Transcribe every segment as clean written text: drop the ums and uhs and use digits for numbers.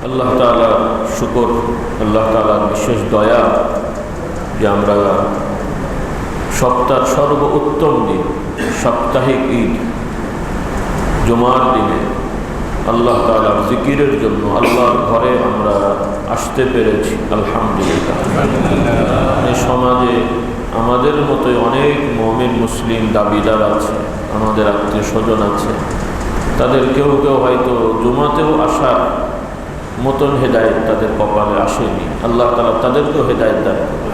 আল্লাহ তাআলা শুকর, আল্লাহ তাআলার বিশেষ দয়া যে আমরা সপ্তাহের সর্বোত্তম দিন সাপ্তাহিক ঈদ জুমার দিনে আল্লাহ তাআলার জিকিরের জন্য আল্লাহর ঘরে আমরা আসতে পেরেছি। আলহামদুলিল্লাহ। এই সমাজে আমাদের মতোই অনেক মুমিন মুসলিম দাবিদার আছে, আমাদের আত্মীয় স্বজন আছে, তাদের কেউ কেউ হয়তো জুমাতেও আসার মতন হেদায়েত তাদের কপালে আসেনি। আল্লাহ তাআলা তাদেরকেও হেদায়েত দান করুন।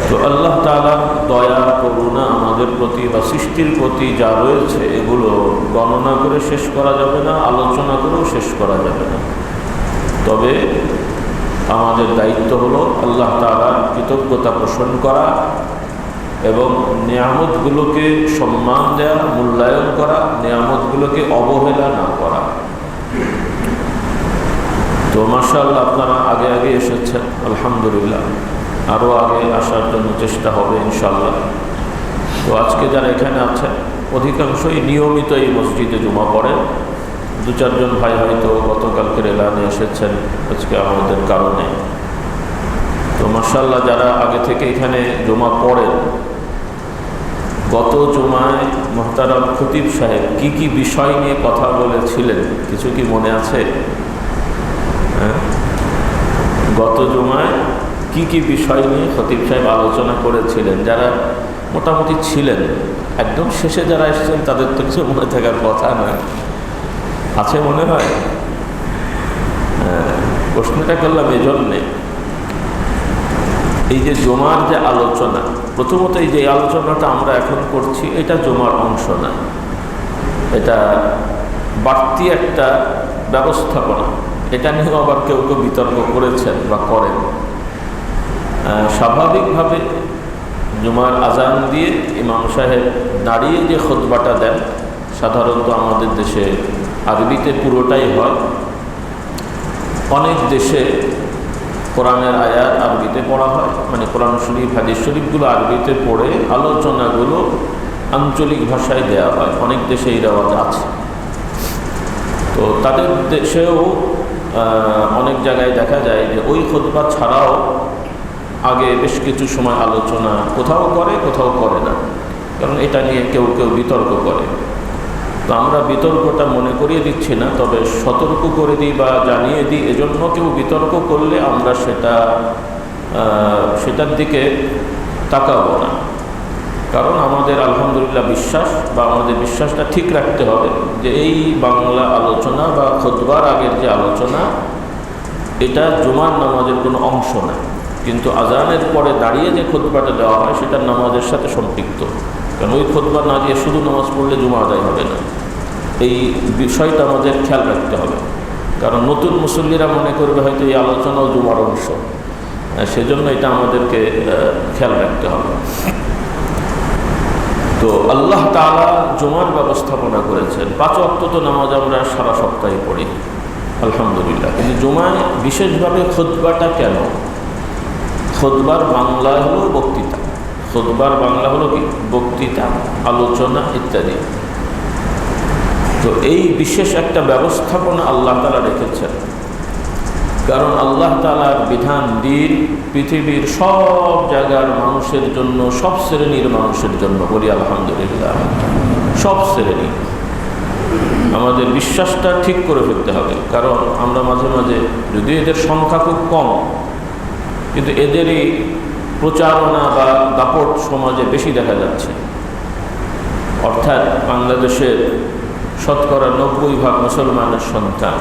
তো আল্লাহ তাআলার দয়া করুণা আমাদের প্রতি বা সৃষ্টির প্রতি যা রয়েছে এগুলো গণনা করে শেষ করা যাবে না, আলোচনা করেও শেষ করা যাবে না। তবে আমাদের দায়িত্ব হলো আল্লাহ তাআলার কৃতজ্ঞতা পোষণ করা এবং নিয়ামতগুলোকে সম্মান দেওয়া, মূল্যায়ন করা, নিয়ামতগুলোকে অবহেলা না করা। তো মাশাআল্লাহ আপনারা আগে আগে এসেছেন, আলহামদুলিল্লাহ। আরও আগে আসার জন্য চেষ্টা হবে ইনশাআল্লাহ। তো আজকে যারা এখানে আছেন অধিকাংশই নিয়মিত এই মসজিদে জুমা পড়েন। দু চারজন ভাই হয়তো গতকালকের এলানে এসেছেন আজকে আমাদের কারণে। তো মাশাআল্লাহ যারা আগে থেকে এখানে জুমা পড়েন, গত জুমায় মুহতারাম খতিব সাহেব কি কি বিষয় নিয়ে কথা বলেছিলেন কিছু কি মনে আছে? গত জুমায় কি কি বিষয় নিয়ে খতিব সাহেব আলোচনা করেছিলেন? যারা মোটামুটি ছিলেন, একদম শেষে যারা এসেছেন তাদের তো কিছু মনে থাকার কথা নয়, আছে মনে হয়? প্রশ্নটা করলাম এই জন্যে, এই যে জুমার যে আলোচনা, প্রথমত এই যে আলোচনাটা আমরা এখন করছি এটা জুমার অংশ না, এটা বাড়তি একটা ব্যবস্থাপনা। এটা নিয়েও আবার কেউ কেউ বিতর্ক করেছেন বা করেন। স্বাভাবিকভাবে জুমার আজান দিয়ে ইমাম সাহেব দাঁড়িয়ে যে খুতবাটা দেন, সাধারণত আমাদের দেশে আরবিতে পুরোটাই হয়। অনেক দেশে কোরআনের আয়াত আরবিতে পড়া হয়, মানে কোরআন শরীফ হাদিস শরীফগুলো আরবিতে পড়ে আলোচনাগুলো আঞ্চলিক ভাষায় দেওয়া হয়। অনেক দেশে এই রেওয়াজ আছে। তো তাদের দেশেও অনেক জায়গায় দেখা যায় যে ওই খুতবা ছাড়াও আগে বেশ কিছু সময় আলোচনা কোথাও করে কোথাও করে না, কারণ এটা নিয়ে কেউ কেউ বিতর্ক করে। তো আমরা বিতর্কটা মনে করিয়ে দিচ্ছি না, তবে সতর্ক করে দিই বা জানিয়ে দিই। এজন্য কেউ বিতর্ক করলে আমরা সেটার দিকে তাকাবো না, কারণ আমাদের আলহামদুলিল্লাহ বিশ্বাস বা আমাদের বিশ্বাসটা ঠিক রাখতে হবে যে এই বাংলা আলোচনা বা খুতবার আগের যে আলোচনা এটা জুমার নামাজের কোনো অংশ না, কিন্তু আজানের পরে দাঁড়িয়ে যে খুতবাটা দেওয়া হয় সেটা নামাজের সাথে সম্পৃক্ত। কারণ ওই খুতবা না দিয়ে শুধু নামাজ পড়লে জুমা আদায় হবে না, এই বিষয়টা আমাদের খেয়াল রাখতে হবে। কারণ নতুন মুসল্লিরা মনে করবে হয়তো এই আলোচনাও জুমার অংশ, সেজন্য এটা আমাদেরকে খেয়াল রাখতে হবে। তো আল্লাহ তাআলা জুমার ব্যবস্থাপনা করেছেন। 5 ওয়াক্ত তো নামাজ আমরা সারা সপ্তাহে পড়ি আলহামদুলিল্লাহ, কিন্তু জুমায় বিশেষভাবে খুতবাটা কেন? খুতবার বাংলা হলো বক্তৃতা, খুতবার বাংলা হলো কি? বক্তৃতা, আলোচনা ইত্যাদি। তো এই বিশেষ একটা ব্যবস্থাপনা আল্লাহ তাআলা রেখেছেন, কারণ আল্লাহ তাআলার বিধান দিন পৃথিবীর সব জায়গার মানুষের জন্য, সব শ্রেণীর মানুষের জন্য। বলি আলহামদুলিল্লাহ, সব শ্রেণী। আমাদের বিশ্বাসটা ঠিক করে ফেলতে হবে, কারণ আমরা মাঝে মাঝে, যদিও এদের সংখ্যা খুব কম, কিন্তু এদেরই প্রচারণা বা দাপট সমাজে বেশি দেখা যাচ্ছে। অর্থাৎ বাংলাদেশের শতকরা 90% মুসলমানের সন্তান,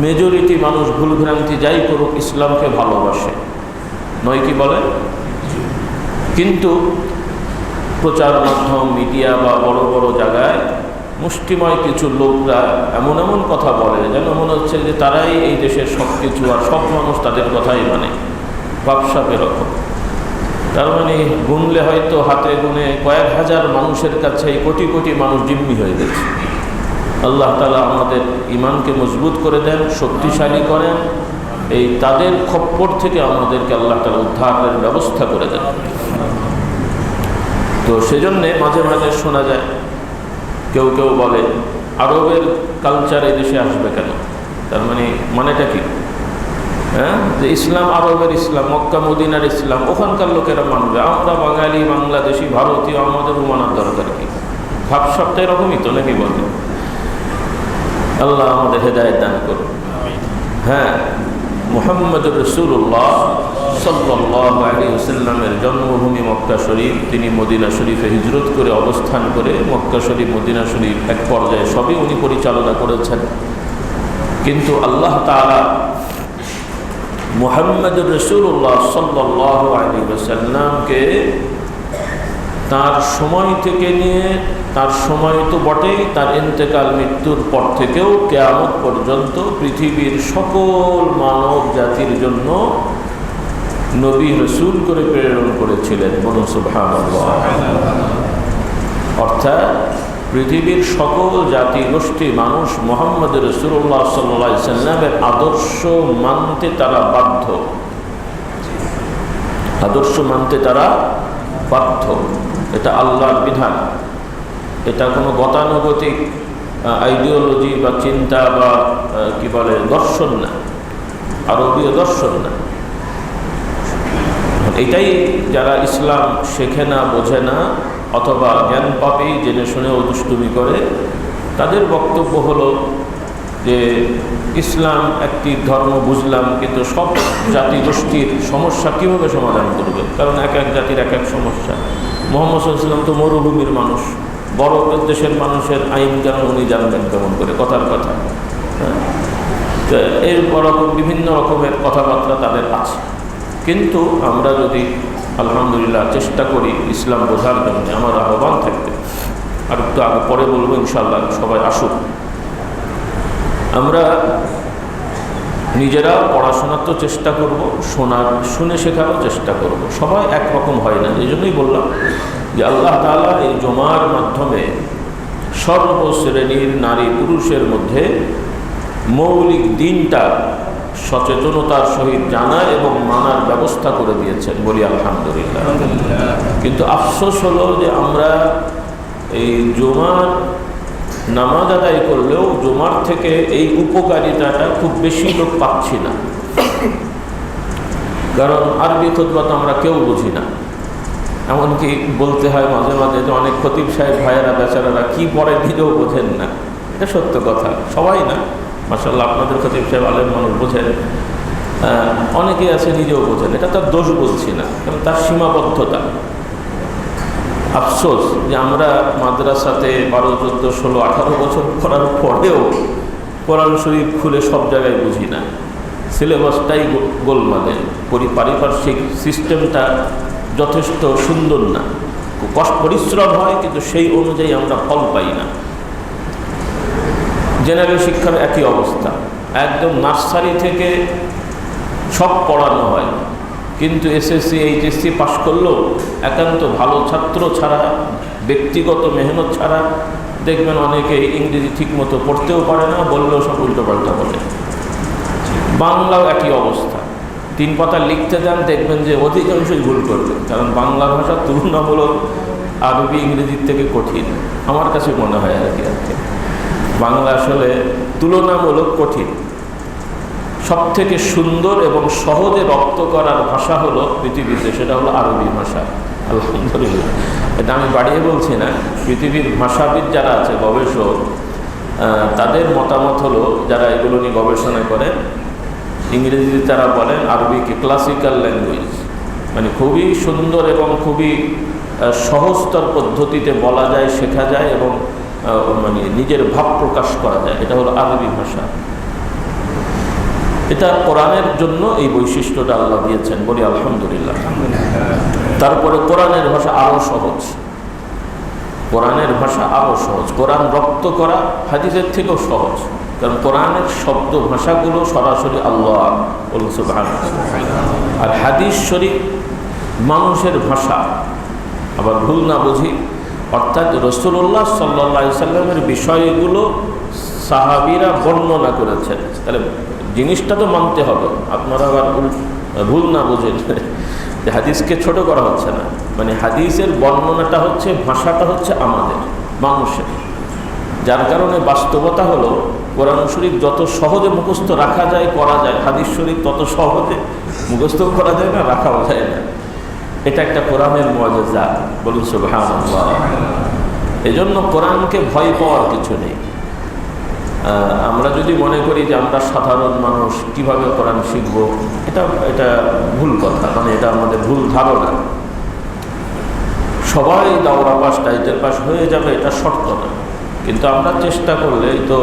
মেজরিটি মানুষ ভুলভ্রান্তি যাই করুক ইসলামকে ভালোবাসে, নয় কি বলেন? কিন্তু প্রচার মাধ্যম, মিডিয়া বা বড় বড় জায়গায় মুষ্টিময় কিছু লোকরা এমন এমন কথা বলে যেন মনে হচ্ছে যে তারাই এই দেশের সব কিছু, আর সব মানুষ তাদের কথাই মানে। ব্যবসাপ এরকম, তার মানে গুনলে হয়তো হাতে গুনে কয়েক হাজার মানুষের কাছে কোটি কোটি মানুষ জিম্মি হয়ে গেছে। আল্লাহ তাআলা আমাদের ঈমানকে মজবুত করে দেন, শক্তিশালী করেন, এই তাদের খপ্পর থেকে আমাদেরকে আল্লাহ তাআলা উদ্ধারের ব্যবস্থা করে দেন। তো সেজন্যে মাঝে মাঝে শোনা যায় কেউ কেউ বলে আরবের কালচার এই দেশে আসবে কেন? তার মানে মানেটা কি? হ্যাঁ, যে ইসলাম আরবের ইসলাম, মক্কা মদিনার ইসলাম, ওখানকার লোকেরা মানবে, আমরা বাঙালি, বাংলাদেশি, ভারতীয়, আমাদের মানার দরকার কি? ভাবসাবটা এরকমই তো নাকি বলে? আল্লাহ আমাদের হেদায়েত দান করুন। হ্যাঁ, মুহাম্মদুর রাসূলুল্লাহ সাল্লাল্লাহু আলাইহি ওয়াসাল্লামের জন্মভূমি মক্কা শরীফ, তিনি মদিনা শরীফে হিজরত করে অবস্থান করে মক্কা শরীফ, মদিনা শরীফ এক পর্যায়ে সবই উনি পরিচালনা করেছেন। কিন্তু আল্লাহ তাআলা মুহাম্মদুর রাসূলুল্লাহ সাল্লাল্লাহু আলাইহি ওয়াসাল্লামকে তার সময় থেকে নিয়ে, তার সময় তো বটেই, তার ইন্তেকাল মৃত্যুর পর থেকেও কিয়ামত পর্যন্ত পৃথিবীর সকল মানব জাতির জন্য নবী রাসূল করে প্রেরণ করেছিলেন। বলুন সুবহানাল্লাহ। অর্থাৎ পৃথিবীর সকল জাতি গোষ্ঠী মানুষ মুহাম্মদ রাসূলুল্লাহ সাল্লাল্লাহু আলাইহি ওয়াসাল্লামের আদর্শ মানতে তারা বাধ্য, আদর্শ মানতে তারা বাধ্য। এটা আল্লাহর বিধান, এটা কোনো গতানুগতিক আইডিওলজি বা চিন্তা বা কি বলে দর্শন না, আরবীয় দর্শন না। এটাই যারা ইসলাম শেখে না, বোঝে না, অথবা জ্ঞান পাপেই জেনে শুনেও দুষ্টুমি করে, তাদের বক্তব্য হলো যে ইসলাম একটি ধর্ম বুঝলাম, কিন্তু সব জাতি গোষ্ঠীর সমস্যা কীভাবে সমাধান করবে? কারণ এক এক জাতির এক এক সমস্যা। মুহাম্মদ সাল্লাল্লাহু আলাইহি ওয়াসাল্লাম তো মরুভূমির মানুষ, বড় দেশের মানুষের আইন কানুন উনি জানবেন কেমন করে? কথার কথা। তো এর রকম বিভিন্ন রকমের কথাবার্তা তাদের আছে। কিন্তু আমরা যদি আলহামদুলিল্লাহ চেষ্টা করি ইসলাম বোঝার জন্য, আমার আহ্বান থাকবে, আর একটু আগে পরে বলবো ইনশাআল্লাহ, সবাই আসুন। আমরা নিজেরা পড়াশোনার তো চেষ্টা করব, শুনে শেখারও চেষ্টা করব। সবাই একরকম হয় না, এই জন্যই বললাম যে আল্লাহ তাআলা এই জুমার মাধ্যমে সর্বশ্রেণীর নারী পুরুষের মধ্যে মৌলিক দিনটা সচেতনতার সহিত জানা এবং মানার ব্যবস্থা করে দিয়েছেন, বলি আলহামদুলিল্লাহ। কিন্তু আফসোস হলো যে আমরা এই জুমার নামাজ আদায় করলেও জুমার থেকে এই উপকারিতাটা খুব বেশি লোক পাচ্ছি না। কারণ আরবি খুতবা তো আমরা কেউ বুঝি না, এমনকি বলতে হয় মাঝে মাঝে যে অনেক খতিব সাহেব ভাইয়েরা বেচারারা কি পড়ে নিজেও বোঝেন না। এটা সত্য কথা, সবাই না, মাশাআল্লাহ আপনাদের খতিব সাহেব আলেম মানুষ বোঝেন, অনেকেই আছে নিজেও বোঝেন। এটা তার দোষ বলছি না, কারণ তার সীমাবদ্ধতা। আফসোস যে আমরা মাদ্রাসাতে 12, 14, 16, 18 বছর পড়ার পরেও কোরআন শরীফ খুলে সব জায়গায় বুঝি না, সিলেবাসটাই গোলমালে, পারিপার্শ্বিক সিস্টেমটা যথেষ্ট সুন্দর না, পরিশ্রম হয় কিন্তু সেই অনুযায়ী আমরা ফল পাই না। জেনারেল শিক্ষার একই অবস্থা, একদম নার্সারি থেকে সব পড়ানো হয়, কিন্তু এসএসসি এইচএসসি পাশ করলেও একান্ত ভালো ছাত্র ছাড়া, ব্যক্তিগত মেহনত ছাড়া দেখবেন অনেকে ইংরেজি ঠিকমতো পড়তেও পারে না, বললেও সব উল্টোপাল্টা বলে। বাংলাও একই অবস্থা, 3 পাতা লিখতে যান দেখবেন যে অধিকাংশই ভুল করবে, কারণ বাংলা ভাষা তুলনামূলক আরবি ইংরেজির থেকে কঠিন আমার কাছে মনে হয় আর কি। বাংলা আসলে তুলনামূলক কঠিন। সবথেকে সুন্দর এবং সহজে রপ্ত করার ভাষা হলো পৃথিবীতে, সেটা হলো আরবি ভাষা। আলহামদুলিল্লাহ, এটা আমি বাড়িয়ে বলছি না, পৃথিবীর ভাষাবিদ যারা আছে, গবেষক, তাদের মতামত হলো, যারা এগুলো নিয়ে গবেষণা করেন, ইংরেজিতে তারা বলেন আরবিকে ক্লাসিক্যাল ল্যাঙ্গুয়েজ, মানে খুবই সুন্দর এবং খুবই সহজতর পদ্ধতিতে বলা যায়, শেখা যায় এবং মানে নিজের ভাব প্রকাশ করা যায়, এটা হলো আরবি ভাষা। এটা কোরআনের জন্য এই বৈশিষ্ট্যটা আল্লাহ দিয়েছেন, বলি আলহামদুলিল্লাহ। তারপরে কোরআনের ভাষা আরও সহজ, কোরআনের ভাষা আরও সহজ, কোরআন রপ্ত করা হাদিসের থেকেও সহজ, কারণ কোরআনের শব্দ ভাষাগুলো সরাসরি আল্লাহ সুবহানাহু। আর হাদিস শরীফ মানুষের ভাষা। আবার ভুল না বুঝি, অর্থাৎ রাসূলুল্লাহ সাল্লাল্লাহু আলাইহি ওয়াসাল্লামের বিষয়গুলো সাহাবীরা বর্ণনা করেছেন, তাহলে জিনিসটা তো মানতে হবে। আপনারা আবার ভুল না বুঝেন যে হাদিসকে ছোট করা হচ্ছে না, মানে হাদিসের বর্ণনাটা হচ্ছে, ভাষাটা হচ্ছে আমাদের মানুষের, যার কারণে বাস্তবতা হলো কোরআন শরীফ যত সহজে মুখস্থ রাখা যায় করা যায়, হাদিস শরীফ তত সহজে মুখস্থ করা যায় না, রাখাও যায় না। এটা একটা কোরআনের মুআজিজা, বলুন সুবহানাল্লাহ। এজন্য কোরআনকে ভয় পাওয়ার কিছু নেই। আমরা যদি মনে করি যে আমরা সাধারণ মানুষ কিভাবে কোরআন শিখবো, এটা ভুল কথা, মানে এটা আমাদের ভুল ধারণা। সবাই দাওরা পাস টাইটেল পাস হয়ে যাবে এটা শর্ত না, কিন্তু আমরা চেষ্টা করলে। তো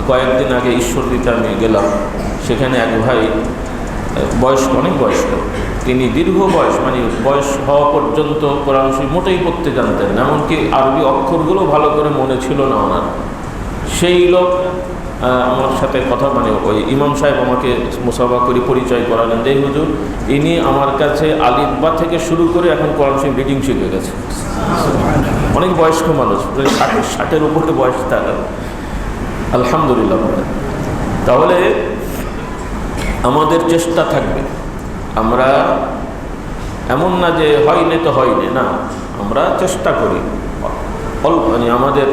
কয়েকদিন আগে ঈশ্বরদীতে আমি গেলাম, সেখানে এক ভাই বয়স্ক, অনেক বয়স্ক, তিনি দীর্ঘ বয়স, মানে বয়স হওয়া পর্যন্ত কোরআন শরীফ মোটেই পড়তে জানতেন না, এমনকি আরবি অক্ষরগুলো ভালো করে মনে ছিল না ওনার। সেই লোক আমার সাথে কথা, মানে ওই ইমাম সাহেব আমাকে মুসাফা করে পরিচয় করালেন যে হুজুর ইনি আমার কাছে আলিফ বা থেকে শুরু করে এখন কোরআন শরীফ রিডিং শিখে গেছে। অনেক বয়স্ক মানুষ, 60-এর উপরে বয়স তার, আলহামদুলিল্লাহ। তাহলে আমাদের চেষ্টা থাকবে, আমরা এমন না যে হয়নি তো হয়নি, না, আমরা চেষ্টা করি অল্প, মানে আমাদের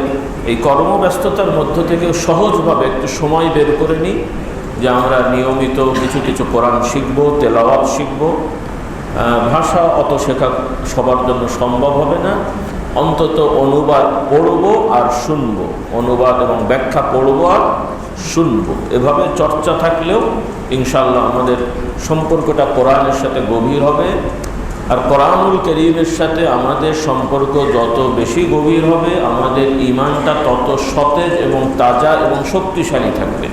এই কর্মব্যস্ততার মধ্য থেকে সহজভাবে একটু সময় বের করে নিই যে আমরা নিয়মিত কিছু কিছু কোরআন শিখব, তেলাওয়াত শিখব। ভাষা অত শেখা সবার জন্য সম্ভব হবে না, অন্তত অনুবাদ পড়ব আর শুনব, অনুবাদ এবং ব্যাখ্যা পড়ব আর শুনব। এভাবে চর্চা থাকলেও ইনশাআল্লাহ আমাদের সম্পর্কটা কোরআনের সাথে গভীর হবে। আর কোরআনুল কারীমের সাথে আমাদের সম্পর্ক যত বেশি গভীর হবে, আমাদের ঈমানটা তত সতেজ এবং তাজা এবং শক্তিশালী থাকবে।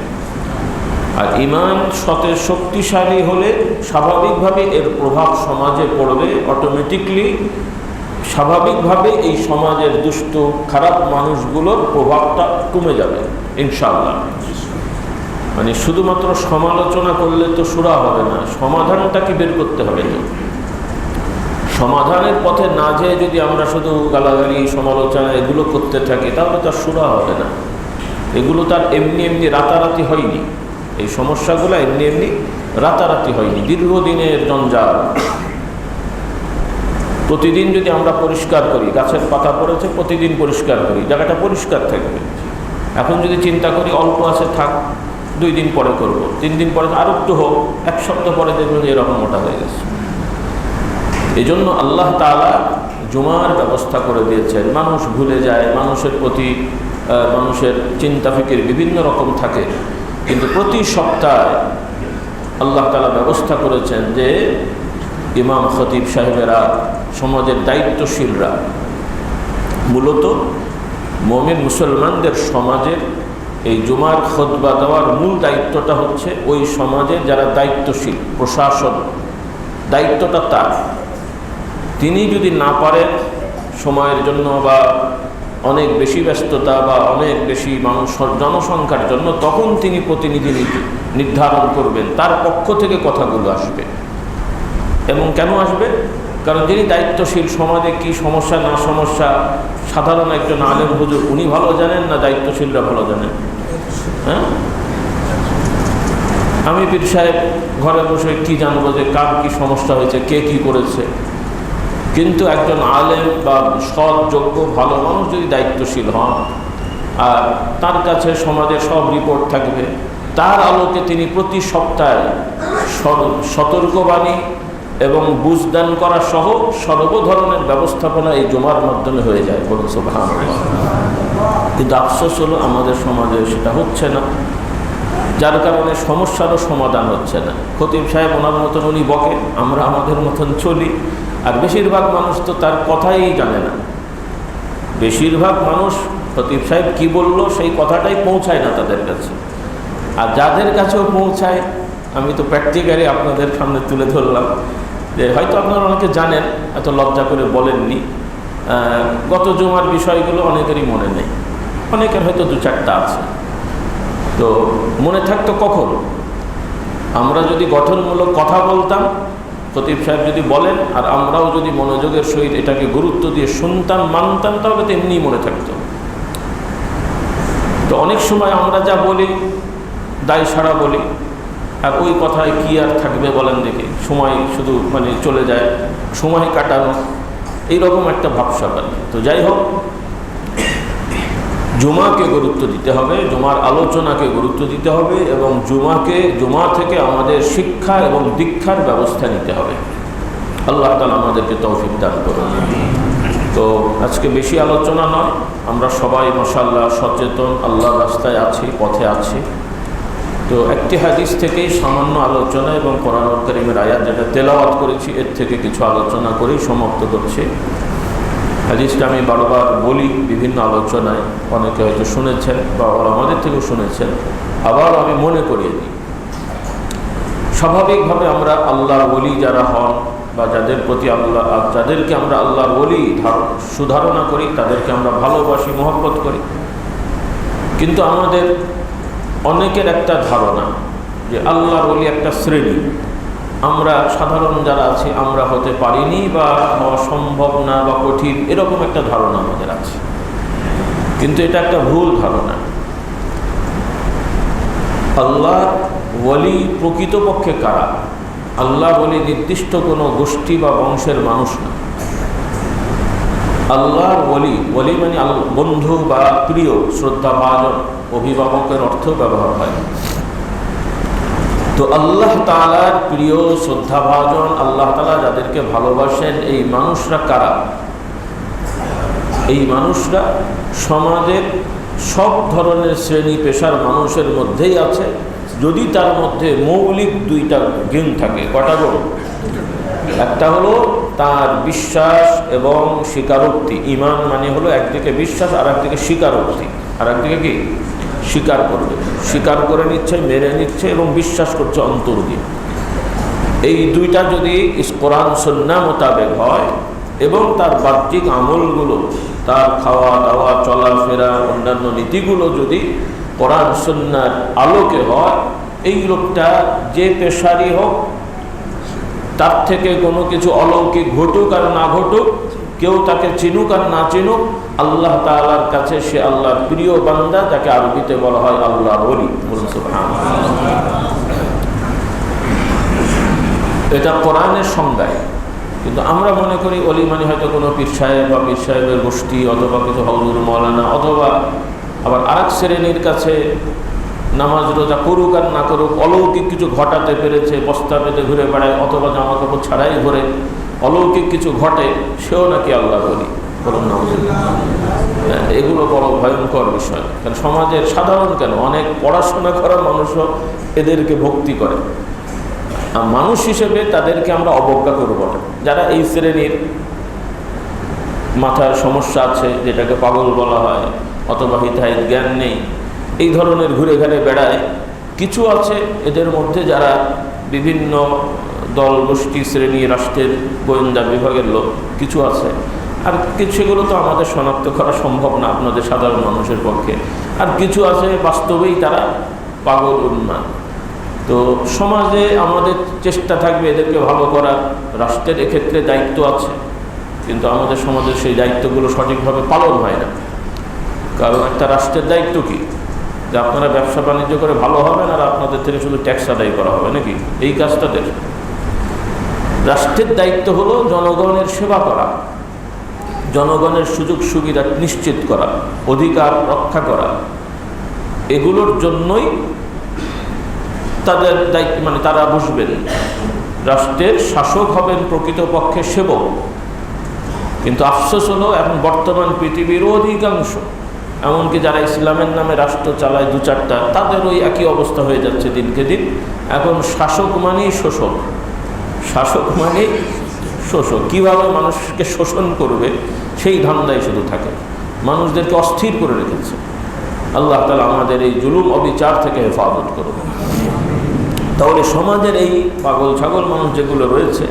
আর ঈমান সতেজ শক্তিশালী হলে স্বাভাবিকভাবে এর প্রভাব সমাজে পড়বে, অটোমেটিকলি স্বাভাবিকভাবে এই সমাজের দুষ্ট খারাপ মানুষগুলোর প্রভাবটা কমে যাবে ইনশাআল্লাহ। মানে শুধুমাত্র সমালোচনা করলে তো সুরা হবে না, সমাধানটা কি বের করতে হবে। তো সমাধানের পথে না যেয়ে যদি আমরা শুধু গালাগালি সমালোচনা এগুলো করতে থাকি, তাহলে তো আর সুরা হবে না। এগুলো তার এমনি এমনি রাতারাতি হয়নি, এই সমস্যাগুলো এমনি এমনি রাতারাতি হয়নি, দীর্ঘদিনের জঞ্জাল। প্রতিদিন যদি আমরা পরিষ্কার করি, গাছের পাতা পড়েছে প্রতিদিন পরিষ্কার করি, জায়গাটা পরিষ্কার থাকবে। এখন যদি চিন্তা করি অল্প আছে থাক, 2 দিন পরে করব, 3 দিন পরে আর একটু হোক, 1 সপ্তাহ পরে দেখবেন যে এরকম মোটা হয়ে গেছে। এই জন্য আল্লাহ তাআলা জুমার ব্যবস্থা করে দিয়েছেন। মানুষ ভুলে যায়, মানুষের প্রতি মানুষের চিন্তা ফিকির বিভিন্ন রকম থাকে, কিন্তু প্রতি সপ্তাহে আল্লাহ তাআলা ব্যবস্থা করেছেন যে ইমাম খতিব সাহেবেরা, সমাজের দায়িত্বশীলরা, মূলত মুমিন মুসলমানদের সমাজের এই জুমার খুতবা দেওয়ার মূল দায়িত্বটা হচ্ছে ওই সমাজের যারা দায়িত্বশীল, প্রশাসন, দায়িত্বটা তার। তিনি যদি না পারেন সময়ের জন্য বা অনেক বেশি ব্যস্ততা বা অনেক বেশি মানুষ জনসংখ্যার জন্য, তখন তিনি প্রতিনিধি নির্ধারণ করবেন, তার পক্ষ থেকে কথাগুলো আসবে। এবং কেন আসবে? কারণ যিনি দায়িত্বশীল, সমাজে কি সমস্যা না সমস্যা সাধারণ একজন আলেম হুজুর উনি ভালো জানেন না দায়িত্বশীলরা ভালো জানেন? হ্যাঁ, আমি পীর সাহেব ঘরে বসে কি জানবো যে কার কি সমস্যা হয়েছে, কে কি করেছে? কিন্তু একজন আলেম বা সৎ যোগ্য ভালো মানুষ যদি দায়িত্বশীল হন, আর তার কাছে সমাজের সব রিপোর্ট থাকবে, তার আলোকে তিনি প্রতি সপ্তাহে সতর্কবাণী এবং বুঝদান করা সহ সর্ব ধরনের ব্যবস্থাপনা এই জুমার মাধ্যমে হয়ে যায়। বলুন সুবহানাল্লাহ। কিন্তু আফসোস হলো আমাদের সমাজে সেটা হচ্ছে না, যার কারণে সমস্যারও সমাধান হচ্ছে না। খতিব সাহেব ওনার মতন উনি বকেন, আমরা আমাদের মতন চলি, আর বেশিরভাগ মানুষ তো তার কথাই জানে না। বেশিরভাগ মানুষ খতিব সাহেব কি বলল সেই কথাটাই পৌঁছায় না তাদের কাছে। আর যাদের কাছেও পৌঁছায়, আমি তো প্র্যাকটিক্যালি আপনাদের সামনে তুলে ধরলাম যে হয়তো আপনারা অনেকে জানেন, এত লজ্জা করে বলেননি। গত জুমার বিষয়গুলো অনেকেরই মনে নেই, অনেকের হয়তো 2-4টা আছে। তো মনে থাকতো কখন? আমরা যদি গঠনমূলক কথা বলতাম, খতিব সাহেব যদি বলেন, আর আমরাও যদি মনোযোগের সহিত এটাকে গুরুত্ব দিয়ে শুনতাম, মানতাম, তাহলে তো এমনিই মনে থাকতো। তো অনেক সময় আমরা যা বলি দায় সারা বলি, আর ওই কথায় কি আর থাকবে বলেন দেখি, সময় শুধু মানে চলে যায়, সময় কাটানো, এইরকম একটা ভাবসাব। তো যাই হোক, জুমাকে গুরুত্ব দিতে হবে, জুমার আলোচনাকে গুরুত্ব দিতে হবে এবং জুমা থেকে আমাদের শিক্ষা এবং দীক্ষার ব্যবস্থা নিতে হবে। আল্লাহ তাআলা আমাদেরকে তৌফিক দান করুন। তো আজকে বেশি আলোচনা নয়, আমরা সবাই মাশাআল্লাহ সচেতন, আল্লাহর রাস্তায় আছি, পথে আছি। তো একটি হাদিস থেকেই সামান্য আলোচনা এবং কোরআনুল কারীমের আয়াত যেটা তেলাওয়াত করেছি এর থেকে কিছু আলোচনা করেই সমাপ্ত করছি। হাদিসটা আমি বারবার বলি বিভিন্ন আলোচনায়, অনেকে হয়তো শুনেছেন বা আমাদের থেকেও শুনেছেন, আবার আমি মনে করিয়ে দিই। স্বাভাবিকভাবে আমরা আল্লাহর ওলি যারা হন বা যাদের প্রতি যাদেরকে আমরা আল্লাহর ওলি সুধারণা করি, তাদেরকে আমরা ভালোবাসি, মহব্বত করি। কিন্তু আমাদের অনেকের একটা ধারণা যে আল্লাহর ওলি একটা শ্রেণী, আমরা সাধারণ যারা আছি আমরা হতে পারিনি বা হওয়া সম্ভব না বা কঠিন, এরকম একটা ধারণা আমাদের আছে। কিন্তু এটা একটা ভুল ধারণা। আল্লাহর ওলি প্রকৃতপক্ষে কারা? আল্লাহর ওলি নির্দিষ্ট কোনো গোষ্ঠী বা বংশের মানুষ না। আল্লাহর ওলি মানে বন্ধু বা প্রিয়, শ্রদ্ধাভাজন, অভিভাবকের অর্থ ব্যবহার হয়। তো আল্লাহ তাআলার প্রিয়, শ্রদ্ধাভাজন, আল্লাহ তাআলা যাদেরকে ভালোবাসেন, এই মানুষরা কারা? এই মানুষরা সমাজের সব ধরনের শ্রেণী পেশার মানুষের মধ্যেই আছে, যদি তার মধ্যে মৌলিক দুইটা গুণ থাকে। কটা গুণ? একটা হলো তার বিশ্বাস এবং স্বীকারোক্তি। ঈমান মানে হলো একদিকে বিশ্বাস আর একদিকে স্বীকারোক্তি। আর একদিকে কি? স্বীকার করবে, স্বীকার করে নিচ্ছে, মেনে নিচ্ছে এবং বিশ্বাস করছে অন্তর দিয়ে। এই দুইটা যদি কোরআন সুন্নাহ মোতাবেক হয় এবং তার বাহ্যিক আমলগুলো, তার খাওয়া দাওয়া, চলাফেরা, অন্যান্য নীতিগুলো যদি কোরআন সুন্নাহর আলোকে হয়, এই লোকটা যে পেশারই হোক, তার থেকে কোনো কিছু অলৌকিক ঘটুক আর না ঘটুক, কেউ তাকে চিনুক আর না চিনুক, আল্লাহ তাআলার কাছে সে আল্লাহর প্রিয় বান্দা, যাকে আরবিতে বলা হয় আল্লাহর ওলি। বলুন সুবহানাল্লাহ। এটা কোরআনের সংজ্ঞায়। কিন্তু আমরা মনে করি ওলি মানে হয়তো কোনো পীর সাহেব বা পীর সাহেবের গোষ্ঠী, অথবা কিছু হুজুর মাওলানা, অথবা আবার আরেক শ্রেণীর কাছে নামাজ রোজা করুক আর না করুক, অলৌকিক কিছু ঘটাতে পেরেছে, বস্তা পেতে ঘুরে বেড়ায়, অথবা জামা কাপড় ছাড়াই ঘুরে, অলৌকিক কিছু ঘটে, সেও নাকি আল্লাহর ওলি। বলুন না, এগুলো বড় ভয়ঙ্কর বিষয়। কারণ সমাজের সাধারণ কেন, অনেক পড়াশোনা করা মানুষও এদেরকে ভক্তি করে। আর মানুষ হিসেবে তাদেরকে আমরা অবজ্ঞা করব না। যারা এই শ্রেণীর মাথার সমস্যা আছে, যেটাকে পাগল বলা হয়, অথবা হিতাহিত জ্ঞান নেই, এই ধরনের ঘুরে ঘুরে বেড়ায়, কিছু আছে এদের মধ্যে যারা বিভিন্ন দল, গোষ্ঠী, শ্রেণী, রাষ্ট্রের গোয়েন্দা বিভাগের লোক কিছু আছে। আর কিছু, সেগুলো তো আমাদের শনাক্ত করা সম্ভব না আপনাদের সাধারণ মানুষের পক্ষে। আর কিছু আছে বাস্তবেই তারা পাগল, উন্মাদ। তো সমাজে আমাদের চেষ্টা থাকবে এদেরকে ভালো করার, রাষ্ট্রের এক্ষেত্রে দায়িত্ব আছে, কিন্তু আমাদের সমাজের সেই দায়িত্বগুলো সঠিকভাবে পালন হয় না। কারণ একটা রাষ্ট্রের দায়িত্ব কি? যে আপনারা ব্যবসা বাণিজ্য করে ভালো হবেন আর আপনাদের থেকে শুধু ট্যাক্স আদায় করা হবে নাকি? এই কাজটাদের। রাষ্ট্রের দায়িত্ব হলো জনগণের সেবা করা, জনগণের সুযোগ সুবিধা নিশ্চিত করা, অধিকার রক্ষা করা। এগুলোর জন্যই তাদের দায়িত্ব, মানে তারা বসবেন, রাষ্ট্রের শাসক হবেন প্রকৃতপক্ষে সেবক। কিন্তু আফসোস হলো এখন বর্তমান পৃথিবীর অধিকাংশ, এমনকি যারা ইসলামের নামে রাষ্ট্র চালায় দু চারটা, তাদের ওই একই অবস্থা হয়ে যাচ্ছে দিনকে দিন। এখন শাসক মানেই শোষক, শাসক মানেই শোষক। কীভাবে মানুষকে শোষণ করবে সেই ধান্দায় শুধু থাকে, মানুষদেরকে অস্থির করে রেখেছে। আল্লাহ তাআলা আমাদের এই জুলুম অবিচার থেকে হেফাজত করুন। তাহলে সমাজের এই পাগল ছাগল মানুষ যেগুলো রয়েছে,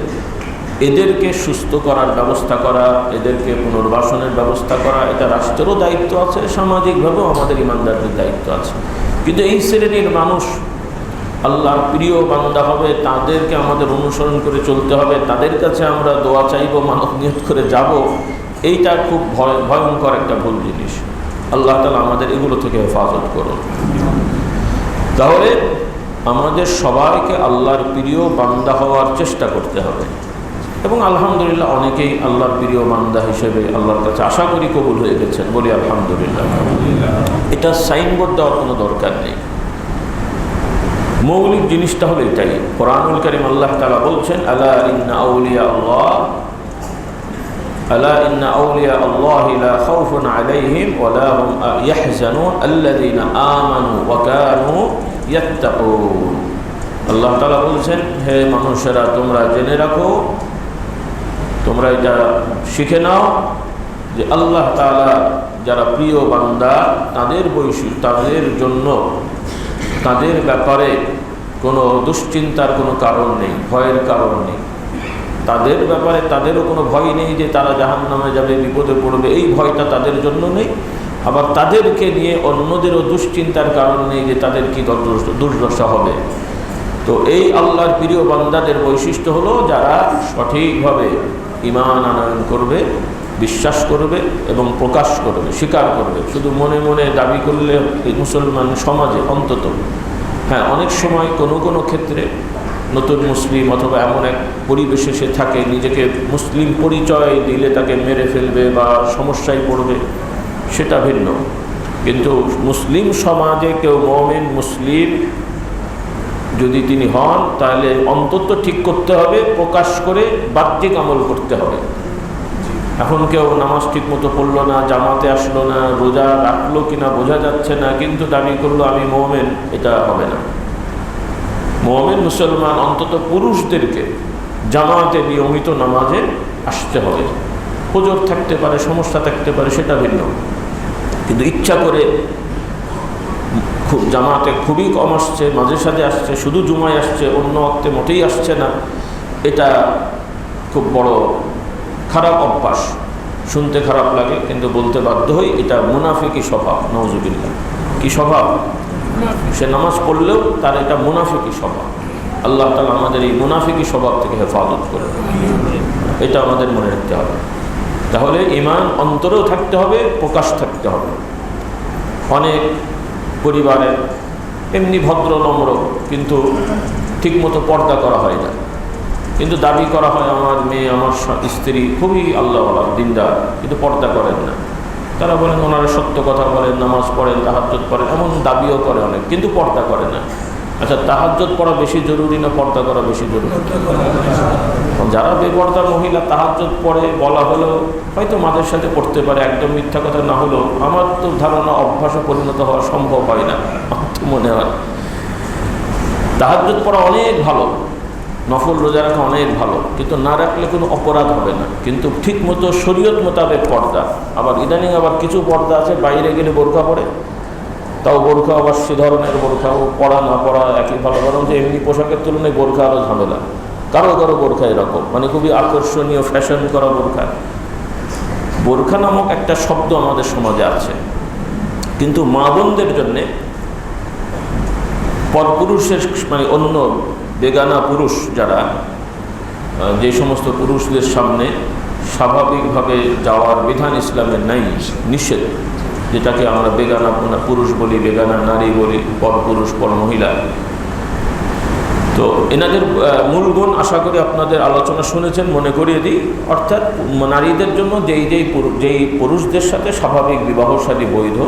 এদেরকে সুস্থ করার ব্যবস্থা করা, এদেরকে পুনর্বাসনের ব্যবস্থা করা, এটা রাষ্ট্রেরও দায়িত্ব আছে, সামাজিকভাবেও আমাদের ইমানদারদের দায়িত্ব আছে। কিন্তু এই শ্রেণীর মানুষ আল্লাহর প্রিয় বান্দা হবে, তাদেরকে আমাদের অনুসরণ করে চলতে হবে, তাদের কাছে আমরা দোয়া চাইব, মানত নিয়ত করে যাব, এইটা খুব ভয়ঙ্কর একটা ভুল জিনিস। আল্লাহ তাআলা আমাদের এগুলো থেকে হেফাজত করুন। তাহলে আমাদের সবাইকে আল্লাহর প্রিয় বান্দা হওয়ার চেষ্টা করতে হবে। এবং আলহামদুলিল্লাহ অনেকেই আল্লাহর প্রিয় বান্দা হিসেবে আল্লাহর কাছে আশা করি কবুল হয়ে গেছেন, বলি আলহামদুলিল্লাহ। এটা সাইনবোর্ড দেওয়ার কোনো দরকার নেই। মৌলিক জিনিসটা হলো এটাই। কোরআনুল কারীম আল্লাহ তাআলা বলছেন, আলা ইন্না আউলিয়া আল্লাহ লা খাউফুন আলাইহিম ওয়া লা হুম ইয়াহজানুন আল্লাযীনা আমানু ওয়া কানু ইয়াত্তাকুন। আল্লাহ তাআলা বলছেন, হে মানুষেরা, তোমরা জেনে রাখো, তোমরা এটা শিখে নাও যে আল্লাহ তাআলা যারা প্রিয় বান্দা তাদের বৈশিষ্ট্য, তাদের জন্য, তাদের ব্যাপারে কোনো দুশ্চিন্তার কোনো কারণ নেই, ভয়ের কারণ নেই। তাদের ব্যাপারে তাদেরও কোনো ভয় নেই যে তারা জাহান্নামে যাবে, বিপদে পড়বে, এই ভয়টা তাদের জন্য নেই। আবার তাদেরকে নিয়ে অন্যদেরও দুশ্চিন্তার কারণ নেই যে তাদের কি দুর্দশা হবে। তো এই আল্লাহর প্রিয় বান্দাদের বৈশিষ্ট্য হলো যারা সঠিকভাবে ঈমান আনয়ন করবে, বিশ্বাস করবে এবং প্রকাশ করবে, স্বীকার করবে। শুধু মনে মনে দাবি করলে এই মুসলমান সমাজে অন্তত, হ্যাঁ, অনেক সময় কোনো কোনো ক্ষেত্রে নতুন মুসলিম অথবা এমন এক পরিবেশে সে থাকে, নিজেকে মুসলিম পরিচয় দিলে তাকে মেরে ফেলবে বা সমস্যায় পড়বে, সেটা ভিন্ন। কিন্তু মুসলিম সমাজে কেউ মুমিন মুসলিম যদি তিনি হন, তাহলে অন্তত ঠিক করতে হবে, প্রকাশ করে বাহ্যিক আমল করতে হবে। এখন কেউ নামাজ ঠিক মতো পড়লো না, জামাতে আসলো না, রোজা রাখলো কিনা বোঝা যাচ্ছে না, কিন্তু দাবি করলো আমি মুমিন, এটা হবে না। মুমিন মুসলমান অন্তত পুরুষদেরকে জামাতে নিয়মিত নামাজে আসতে হবে। হুজুর থাকতে পারে, সমস্যা থাকতে পারে, সেটা ভিন্ন। কিন্তু ইচ্ছা করে জামাতে খুবই কম আসছে, মাঝে সাঝে আসছে, শুধু জুমায় আসছে, অন্য ওয়াক্তে মোটেই আসছে না, এটা খুব বড় খারাপ অভ্যাস। শুনতে খারাপ লাগে কিন্তু বলতে বাধ্য হই, এটা মুনাফিকি স্বভাব। নাউজুবিল্লাহ। কি স্বভাব? সে নামাজ পড়লেও তার এটা মুনাফিকি স্বভাব। আল্লাহ তাআলা আমাদের এই মুনাফিকি স্বভাব থেকে হেফাজত করে, এটা আমাদের মনে রাখতে হবে। তাহলে ঈমান অন্তরেও থাকতে হবে, প্রকাশ থাকতে হবে। অনেক পরিবারে এমনি ভদ্র নম্র, কিন্তু ঠিকমতো পর্দা করা হয় না, কিন্তু দাবি করা হয় আমার মেয়ে, আমার স্ত্রী খুবই আল্লাহওয়ালা, দিনদার, কিন্তু পর্দা করেন না। তারা বলেন ওনারা সত্য কথা বলেন, নামাজ পড়েন, তাহাজ্জুদ পড়েন, এমন দাবিও করে অনেক, কিন্তু পর্দা করে না। আচ্ছা, তাহাজ্জুদ পড়া বেশি জরুরি না পর্দা করা বেশি জরুরি? যারা বেপর্দা মহিলা তাহাজ্জুদ পড়ে, বলা হলেও হয়তো মাঝে সাথে পড়তে পারে, একদম মিথ্যা কথা না হলেও আমার তো ধারণা অভ্যাসে পরিণত হওয়া সম্ভব হয় না, আমার তো মনে হয়। তাহাজ্জুদ পড়া অনেক ভালো, নফল রোজা রাখা অনেক ভালো, কিন্তু না রাখলে কোনো অপরাধ হবে না, কিন্তু ঠিক মতো শরীয়ত মোতাবেক পর্দা। আবার ইদানিং আবার কিছু পর্দা আছে, বাইরে গেলে বোরকা পরে, তাও বোরখা আবার সে ধরনের বোরখাও, পড়া না পড়া একই ভালো, বরং যে এমনি পোশাকের তুলনায় বোরখা আরও ঝামেলা। কারো কারো বোরখা এরকম, মানে খুবই আকর্ষণীয় ফ্যাশন করা বোরখা। বোরখা নামক একটা শব্দ আমাদের সমাজে আছে, কিন্তু মা বোনদের জন্যে পরপুরুষের, মানে অন্য বেগানা পুরুষ যারা, যে সমস্ত পুরুষদের সামনে স্বাভাবিকভাবে যাওয়ার বিধান ইসলামের নাই, নিষেধ, যেটাকে আমরা বেগানা পুরুষ বলি, বেগানা নারী বলি, পরপুরুষ, পর মহিলা। তো এনাদের মূল গুণ আশা করি আপনাদের আলোচনা শুনেছেন, মনে করিয়ে দিই। অর্থাৎ নারীদের জন্য যেই পুরুষদের সাথে স্বাভাবিক বিবাহসাদী বৈধ,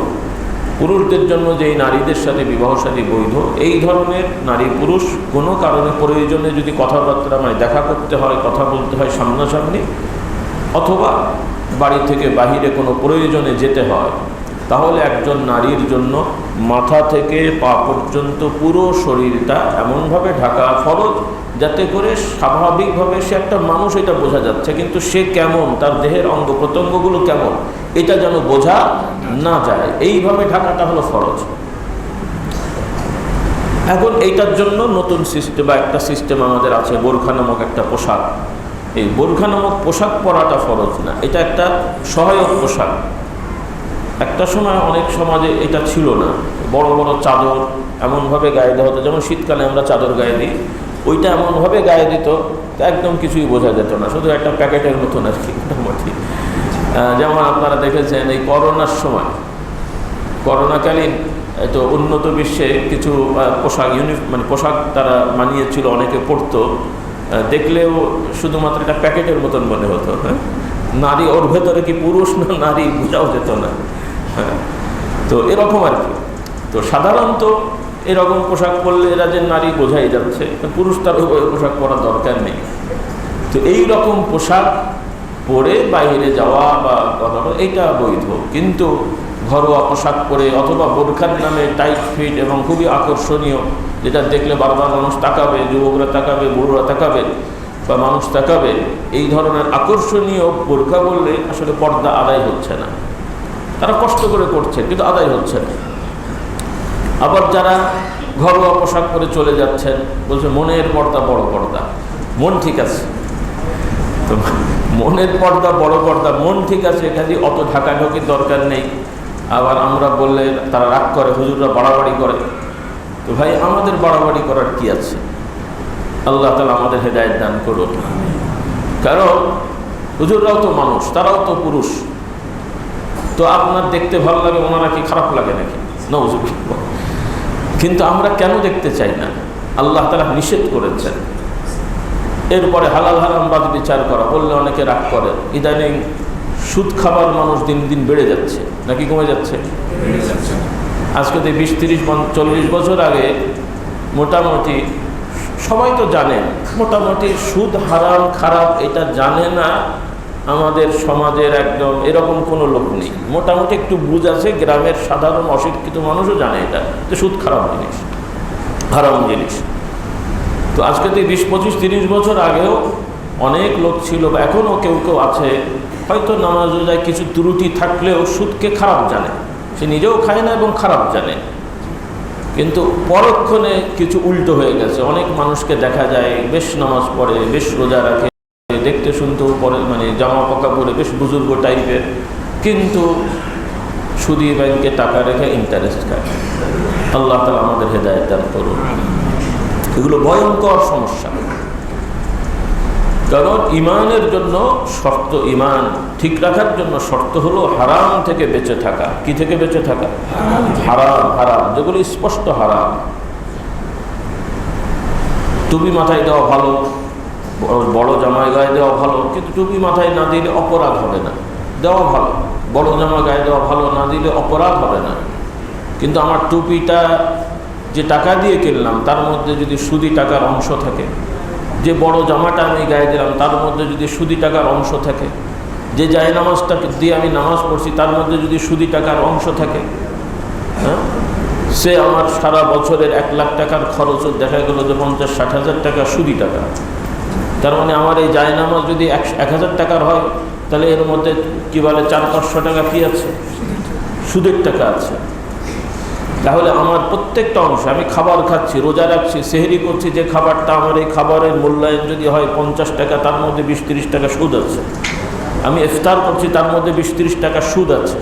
পুরুষদের জন্য যেই নারীদের সাথে বিবাহসাদী বৈধ, এই ধরনের নারী পুরুষ কোনো কারণে প্রয়োজনে যদি কথাবার্তা, মানে দেখা করতে হয়, কথা বলতে হয় সামনাসামনি, অথবা বাড়ি থেকে বাহিরে কোনো প্রয়োজনে যেতে হয়, তাহলে একজন নারীর জন্য মাথা থেকে পা পর্যন্ত পুরো শরীরটা এমনভাবে ঢাকা ফরজ, যাতে করে স্বাভাবিকভাবে সে একটা মানুষ, এটা বোঝা যাচ্ছে, কিন্তু সে কেমন, তার দেহের অঙ্গ প্রত্যঙ্গগুলো কেমন, এটা যেন বোঝা না যায়, এইভাবে ঢাকাটা হলো ফরজ। এখন এইটার জন্য নতুন সিস্টেম বা একটা সিস্টেম আমাদের আছে, বোরখা নামক একটা পোশাক। এই বোরখা নামক পোশাক পরাটা ফরজ না, এটা একটা সহায়ক পোশাক। একটা সময় অনেক সমাজে এটা ছিল না, বড় বড় চাদর এমনভাবে গায়ে দেওয়া হতো, যেমন শীতকালে আমরা চাদর গায়ে দিই, ওইটা এমনভাবে গায়ে দিত একদম কিছুই বোঝা যেত না, শুধু একটা প্যাকেটের মতন আর কি, মোটামুটি। যেমন আপনারা দেখেছেন এই করোনার সময়, করোনাকালীন তো উন্নত বিশ্বে কিছু পোশাক মানে পোশাক তারা মানিয়েছিল, অনেকে পরতো, দেখলেও শুধুমাত্র একটা প্যাকেটের মতন মনে হতো। হ্যাঁ, নারী ওর ভেতরে কি পুরুষ না নারী বোঝাও যেত না। হ্যাঁ, তো এরকম আর কি। তো সাধারণত এরকম পোশাক পরলে এরা যে নারী বোঝাই যাচ্ছে, পুরুষ তার পোশাক পরার দরকার নেই। তো এই রকম পোশাক পরে বাইরে যাওয়া বা কথা এইটা বৈধ, কিন্তু ঘরোয়া পোশাক পরে অথবা বোরখার নামে টাইট ফিট এবং খুবই আকর্ষণীয়, যেটা দেখলে বারবার মানুষ তাকাবে, যুবকরা তাকাবে, বুড়োরা তাকাবে বা মানুষ তাকাবে, এই ধরনের আকর্ষণীয় বোরখা বললে আসলে পর্দা আদায় হচ্ছে না। তারা কষ্ট করে করছে কিন্তু আদায় হচ্ছে না। আবার যারা ঘরোয়া পোশাক পরে চলে যাচ্ছেন, বলছে মনের পর্দা বড় পর্দা। মন ঠিক আছে, তো মনের পর্দা বড় পর্দা, মন ঠিক আছে, কাজে অত ঢাকাঢাকির দরকার নেই। আবার আমরা বললে তারা রাগ করে, হুজুররা বাড়াবাড়ি করে। তো ভাই, আমাদের বাড়াবাড়ি করার কি আছে? আল্লাহ তাআলা আমাদের হেদায়েত দান করুন। কারণ হুজুররাও তো মানুষ, তারাও তো পুরুষ। তো আপনার দেখতে ভালো লাগে, ওনারা কি খারাপ লাগে নাকি? নাউযুবিল্লাহ। কিন্তু আমরা কেন দেখতে চাই না? আল্লাহ তাআলা নিষেধ করেছেন। এরপরে হালাল হারাম বাদ বিচার করা বললে অনেকে রাগ করে। ইদানিং সুদ খাবার মানুষ দিন দিন বেড়ে যাচ্ছে নাকি কমে যাচ্ছে? আজকে তো 20-30-40 বছর আগে মোটামুটি সবাই তো জানেন, মোটামুটি সুদ হারাম খারাপ এটা জানে না আমাদের সমাজের একদম এরকম কোনো লোক নেই। মোটামুটি একটু বুঝ আছে, গ্রামের সাধারণ অশিক্ষিত মানুষও জানে এটা যে সুদ খারাপ জিনিস, হারাম জিনিস। তো আজকে তো 20-25-30 বছর আগেও অনেক লোক ছিল, বা এখনও কেউ কেউ আছে, হয়তো নামাজ রোজায় কিছু ত্রুটি থাকলেও সুদকে খারাপ জানে। সে নিজেও খায় না এবং খারাপ জানে, কিন্তু পরক্ষণে কিছু উল্টো হয়ে গেছে। অনেক মানুষকে দেখা যায় বেশ নামাজ পড়ে, বেশ রোজা রাখে, দেখতে শুনতেও পরে, মানে জামা পাকা পরে বেশ বুজুর্গ টাইপের, কিন্তু সুদী ব্যাংকে টাকা রেখে ইন্টারেস্ট খায়। আল্লাহ তাআলা আমাদের হেদায়েত দান করুন। এগুলো ভয়ঙ্কর সমস্যা। কারণ ইমানের জন্য শর্ত, ইমান ঠিক রাখার জন্য শর্ত হলো হারাম থেকে বেঁচে থাকা। কি থেকে বেঁচে থাকা? হারাম, হারাম যেগুলো স্পষ্ট হারাম। টুপি মাথায় দেওয়া ভালো, বড় জামায় গায়ে দেওয়া ভালো, কিন্তু টুপি মাথায় না দিলে অপরাধ হবে না, দেওয়া ভালো। বড় জামা গায়ে দেওয়া ভালো, না দিলে অপরাধ হবে না। কিন্তু আমার টুপিটা যে টাকা দিয়ে কিনলাম তার মধ্যে যদি সুদি টাকার অংশ থাকে, যে বড় জামাটা আমি গায়ে দিলাম তার মধ্যে যদি সুদি টাকার অংশ থাকে, যে জায়নামাজটা দিয়ে আমি নামাজ পড়ছি তার মধ্যে যদি সুদি টাকার অংশ থাকে, হ্যাঁ, সে আমার সারা বছরের 1 লাখ টাকার খরচ দেখা গেল যে 50-60 হাজার টাকা সুদি টাকা। তার মানে আমার এই জায়নামাজ যদি 1000 টাকার হয়, তাহলে এর মধ্যে কি বলে 400-500 টাকা কি আছে? সুদের টাকা আছে। তাহলে আমার প্রত্যেকটা অংশ, আমি খাবার খাচ্ছি, রোজা রাখছি, সেহরি করছি, যে খাবারটা আমার এই খাবারের মূল্যায়ন যদি হয় 50 টাকা, তার মধ্যে 20-30 টাকা সুদ আছে। আমি ইফতার করছি, তার মধ্যে 20-30 টাকা সুদ আছে।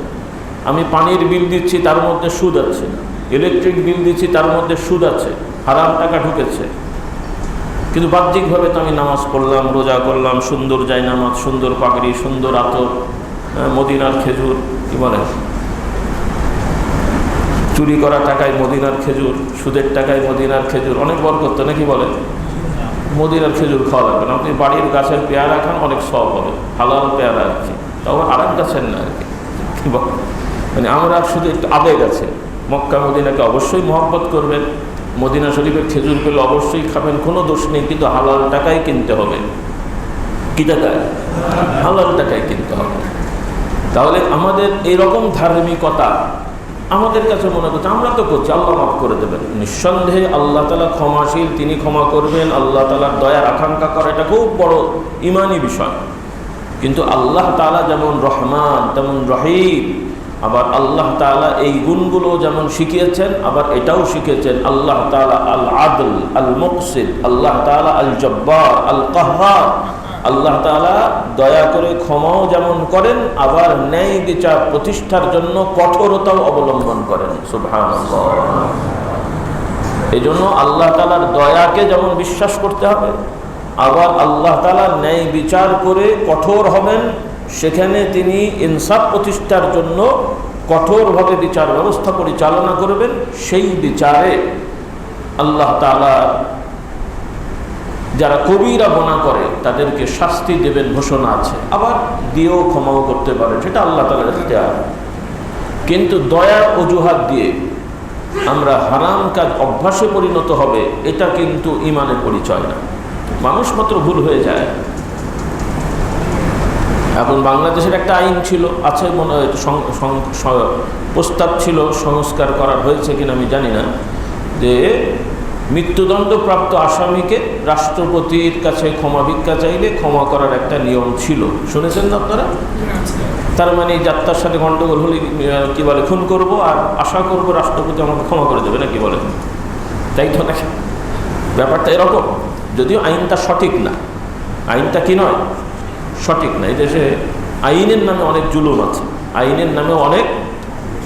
আমি পানির বিল দিচ্ছি, তার মধ্যে সুদ আছে। ইলেকট্রিক বিল দিচ্ছি, তার মধ্যে সুদ আছে, হারাম টাকা ঢুকেছে। কিন্তু বাহ্যিকভাবে তো আমি নামাজ পড়লাম, রোজা করলাম, সুন্দর জায়নামাজ, সুন্দর পাগড়ি, সুন্দর আতর, মদিনার খেজুর, কি বলে, চুরি করা টাকায় মদিনার খেজুর, সুদের টাকায় মদিনার খেজুর, অনেক বরকত নাকি বলে? মদিনার খেজুর খাওয়া লাগবে না, আপনি বাড়ির গাছের পেয়ারা খান, অনেক সব হবে, হালাল পেয়ারা আর কি, তাও আর এক গাছের না আর কি। মানে আমরা শুধু একটু আবেগ আছে, মক্কা মদিনাকে অবশ্যই মহব্বত করবেন, মদিনা শরীফের খেজুর পেলে অবশ্যই খাবেন, কোনো দোষ নেই, কিন্তু হালাল টাকায় কিনতে হবে। কি টাকায়? হালাল টাকায় কিনতে হবে। তাহলে আমাদের এইরকম ধার্মিকতা আমাদের কাছে মনে করছে আমরা তো করছি, আল্লাহ মাফ করে দেবেন। নিঃসন্দেহে আল্লাহ তাআলা ক্ষমাশীল, তিনি ক্ষমা করবেন। আল্লাহ তাআলার দয়ার আকাঙ্ক্ষা করা এটা খুব বড় ইমানি বিষয়। কিন্তু আল্লাহ তাআলা যেমন রহমান তেমন রহিম, আবার আল্লাহ তাআলা এই গুণগুলো যেমন শিখিয়েছেন, আবার এটাও শিখিয়েছেন আল্লাহ তাআলা আল আদল, আল মুকসিদ, আল্লাহ তাআলা আল জব্বার, আল কাহ্হার। আল্লাহ তাআলা দয়া করে ক্ষমাও যেমন করেন, আবার ন্যায় বিচার প্রতিষ্ঠার জন্য কঠোরতাও অবলম্বন করেন। সুবহানাল্লাহ। এই জন্য আল্লাহ তাআলার দয়াকে যেমন বিশ্বাস করতে হবে, আবার আল্লাহ তাআলা ন্যায় বিচার করে কঠোর হবেন, সেখানে তিনি ইনসাফ প্রতিষ্ঠার জন্য কঠোরভাবে বিচার ব্যবস্থা পরিচালনা করবেন। সেই বিচারে আল্লাহ তাআলা যারা কবিরা গুনাহ করে তাদেরকে শাস্তি দেবেন ঘোষণা আছে, আবার দিয়েও ক্ষমাও করতে পারেন, সেটা আল্লাহ তাআলার ইখতিয়ার। কিন্তু দয়ার অজুহাত দিয়ে আমরা হারাম কাজ অভ্যাসে পরিণত হবে, এটা কিন্তু ঈমানের পরিচয় না। মানুষ মাত্র ভুল হয়ে যায়। এখন বাংলাদেশের একটা আইন ছিল, আছে মনে হয়, প্রস্তাব ছিল, সংস্কার করা হয়েছে কিনা আমি জানি না, যে মৃত্যুদণ্ডপ্রাপ্ত আসামিকে রাষ্ট্রপতির কাছে ক্ষমা ভিক্ষা চাইলে ক্ষমা করার একটা নিয়ম ছিল। শুনেছেন না আপনারা? তার মানে যাত্রার সাথে গণ্ডগোল হলে কি বলে, খুন করব আর আশা করব রাষ্ট্রপতি আমাকে ক্ষমা করে দেবে, নাকি বলে? তাই তো নাকি? ব্যাপারটা এরকম, যদিও আইনটা সঠিক না। আইনটা কি নয়? সঠিক না। এই দেশে আইনের নামে অনেক জুলুম আছে, আইনের নামে অনেক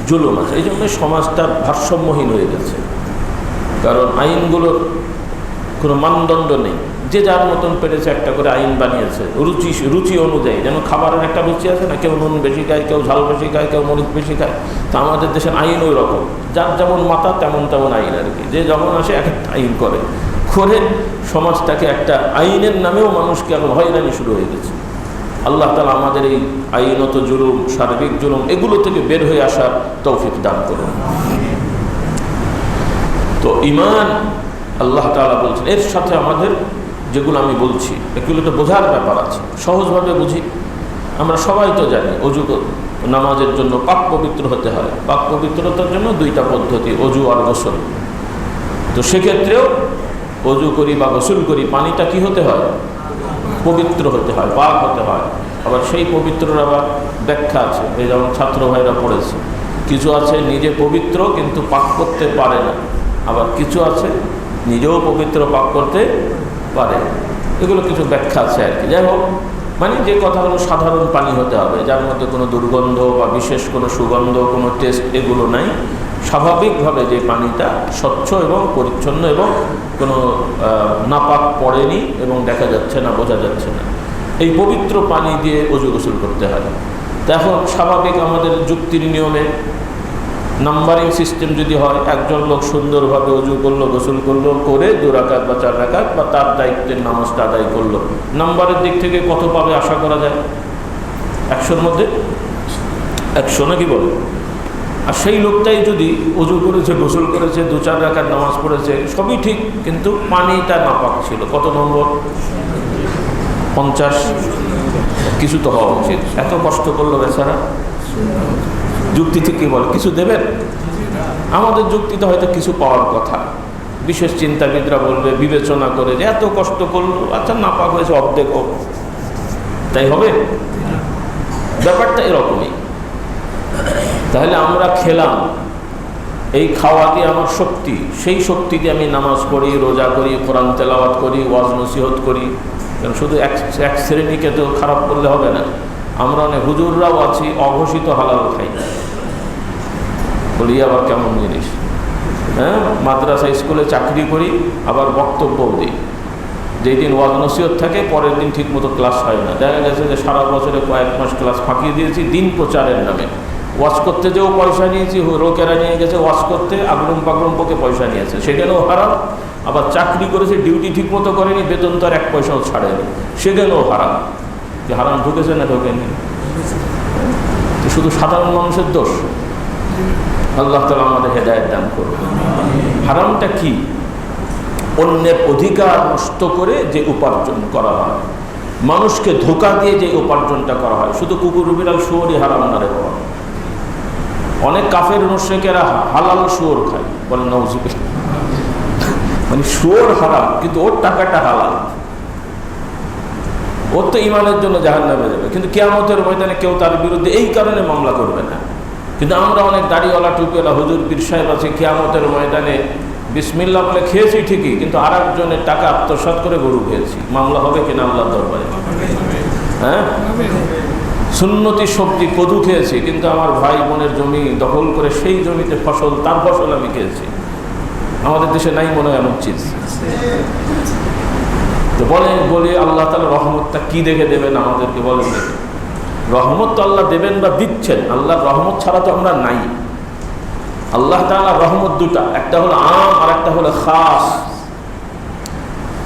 জুলুম আছে। এই জন্য সমাজটা ভারসাম্যহীন হয়ে গেছে, কারণ আইনগুলোর কোনো মানদণ্ড নেই। যে যার মতন পেরেছে একটা করে আইন বানিয়েছে, রুচি অনুযায়ী। যেন খাবারের একটা রুচি আছে না, কেউ নুন বেশি খায়, কেউ ঝাল বেশি খায়, কেউ মরিচ বেশি খায়। তো আমাদের দেশের আইন ওই রকম, যার যেমন মাথা তেমন তেমন আইন আর কি। যে যেমন আসে এক একটা আইন করে সমাজটাকে একটা আইনের নামেও মানুষকে এখন হয়রানি শুরু হয়ে গেছে। আল্লাহ তাআলা আমাদের এই আইনত জুলুম, সার্বিক জুলুম, এগুলো থেকে বের হয়ে আসার তৌফিক দান করুন। তো ঈমান আল্লাহ তাআলা বলছেন, এর সাথে আমাদের যেগুলো আমি বলছি এগুলো তো বোঝার ব্যাপার আছে, সহজভাবে বুঝি। আমরা সবাই তো জানি অজু নামাজের জন্য পাক পবিত্র হতে হয়। পাক পবিত্রতার জন্য দুইটা পদ্ধতি, অজু আর গোসল। তো সেক্ষেত্রেও অজু করি বা গোসল করি, পানিটা কি হতে হয়? পবিত্র হতে হয়, পাক হতে হয়। আবার সেই পবিত্রর আবার ব্যাখ্যা আছে, এই যেমন ছাত্র ভাইরা পড়েছে। কিছু আছে নিজে পবিত্র কিন্তু পাক করতে পারে না, আবার কিছু আছে নিজেও পবিত্র পাক করতে পারে। এগুলো কিছু ব্যাখ্যা আছে আর কি। যাই হোক, মানে যে কথা হলো সাধারণ পানি হতে হবে, যার মধ্যে কোনো দুর্গন্ধ বা বিশেষ কোনো সুগন্ধ, কোনো টেস্ট এগুলো নাই। স্বাভাবিকভাবে যে পানিটা স্বচ্ছ এবং পরিচ্ছন্ন এবং কোনো নাপাক পড়েনি এবং দেখা যাচ্ছে না, বোঝা যাচ্ছে না, এই পবিত্র পানি দিয়ে অজু গোসল করতে হয়। তো এখন স্বাভাবিক আমাদের যুক্তির নিয়মে নাম্বারিং সিস্টেম যদি হয়, একজন লোক সুন্দরভাবে অজু করলো, গোসল করলো, করে 2 রাকাত বা 4 রাকাত বা তার দায়িত্বের নামাজটা আদায় করলো, নাম্বারের দিক থেকে কত পাবে আশা করা যায়? 100-র মধ্যে 100, নাকি বলে? আর সেই লোকটাই যদি অজু করেছে, গোসল করেছে, 2-4 রাকাত নামাজ পড়েছে, সবই ঠিক, কিন্তু পানিটা নাপাক ছিল, কত নম্বর? 50। কিছু তো হওয়া উচিত। এত কষ্ট করলো বেচারা, যুক্তি থেকে বলে কিছু দেবেন? আমাদের যুক্তিতে হয়তো কিছু পাওয়ার কথা। বিশেষ চিন্তাবিদরা বলবে, বিবেচনা করে, যে এত কষ্ট করলো, আচ্ছা নাপাক হয়েছে অর্ধেক, তাই হবে? ব্যাপারটা এরকমই। তাহলে আমরা খেলাম, এই খাওয়া দিয়ে আমার শক্তি, সেই শক্তি দিয়ে আমি নামাজ পড়ি, রোজা করি, কোরআন তেলাওয়াত করি, ওয়াজ নসিহত করি। কারণ শুধু এক শ্রেণীকে তো খারাপ করলে হবে না। আমরা অনেক হুজুররাও আছি অঘোষিত হালাল খাই, বলি আবার কেমন জিনিস? হ্যাঁ, মাদ্রাসা স্কুলে চাকরি করি, আবার বক্তব্যও দিই। যেই দিন ওয়াজ নসিহত থাকে, পরের দিন ঠিক মতো ক্লাস হয় না। দেখা গেছে যে সারা বছরে কয়েক মাস ক্লাস ফাঁকিয়ে দিয়েছি দিন প্রচারের নামে। ওয়াজ করতে যেও পয়সা নিয়েছি, লোকেরা নিয়ে গেছে ওয়াজ করতে, আগরম পাগরম পোকে পয়সা নিয়েছে, সেখানেও হারাম। আবার চাকরি করেছে, ডিউটি ঠিক মতো করেনি, বেতন তো আর 1 পয়সাও ছাড়েনি, সেখানেও হারাম। যে হারাম ঢুকেছে না ঢোকেনি? শুধু সাধারণ মানুষের দোষ? আল্লাহ তাআলা আমাদের হেদায়েত দান করুন। হারামটা কি? অন্যের অধিকার নষ্ট করে যে উপার্জন করা হয়, মানুষকে ধোঁকা দিয়ে যে উপার্জনটা করা হয়। শুধু কুকুর বিড়াল শুয়োরই হারাম না রে বাবা। অনেক কাফের মুশরিকেরা হালাল শুয়োর খায়, বলেন নাউজুবিল্লাহ। মানে শুয়োর হারাম, কিন্তু ওর টাকাটা হালাল। ওর তো ঈমানের জন্য জাহান্নামে যাবে, কিন্তু কিয়ামতের ময়দানে কেউ তার বিরুদ্ধে এই কারণে মামলা করবে না। কিন্তু আমরা অনেক দাড়িওয়ালা টুপিওয়ালা হুজুর পীর সাহেব আছে, কিয়ামতের ময়দানে বিসমিল্লাহ বলে খেয়েছি ঠিকই, কিন্তু আর একজনের টাকা আত্মসাৎ করে গরু খেয়েছি, মামলা হবে কিনা আল্লাহর দরবারে? হ্যাঁ, সুন্নতি সবজি কদু খেয়েছি, কিন্তু আমার ভাই বোনের জমি দখল করে সেই জমিতে ফসল, তার ফসল আমি খেয়েছি। আমাদের দেশে নাই মনে হয় এমন চিজ। তো বলি আল্লাহ তাআলা রহমতটা কি দেখে দেবেন আমাদেরকে? বলেন দেখে। রহমত তো আল্লাহ দেবেন বা দিচ্ছেন, আল্লাহর রহমত ছাড়া তো আমরা নাই। আল্লাহ তাআলার রহমত দুটা, একটা হলো আম আর একটা হলো খাস।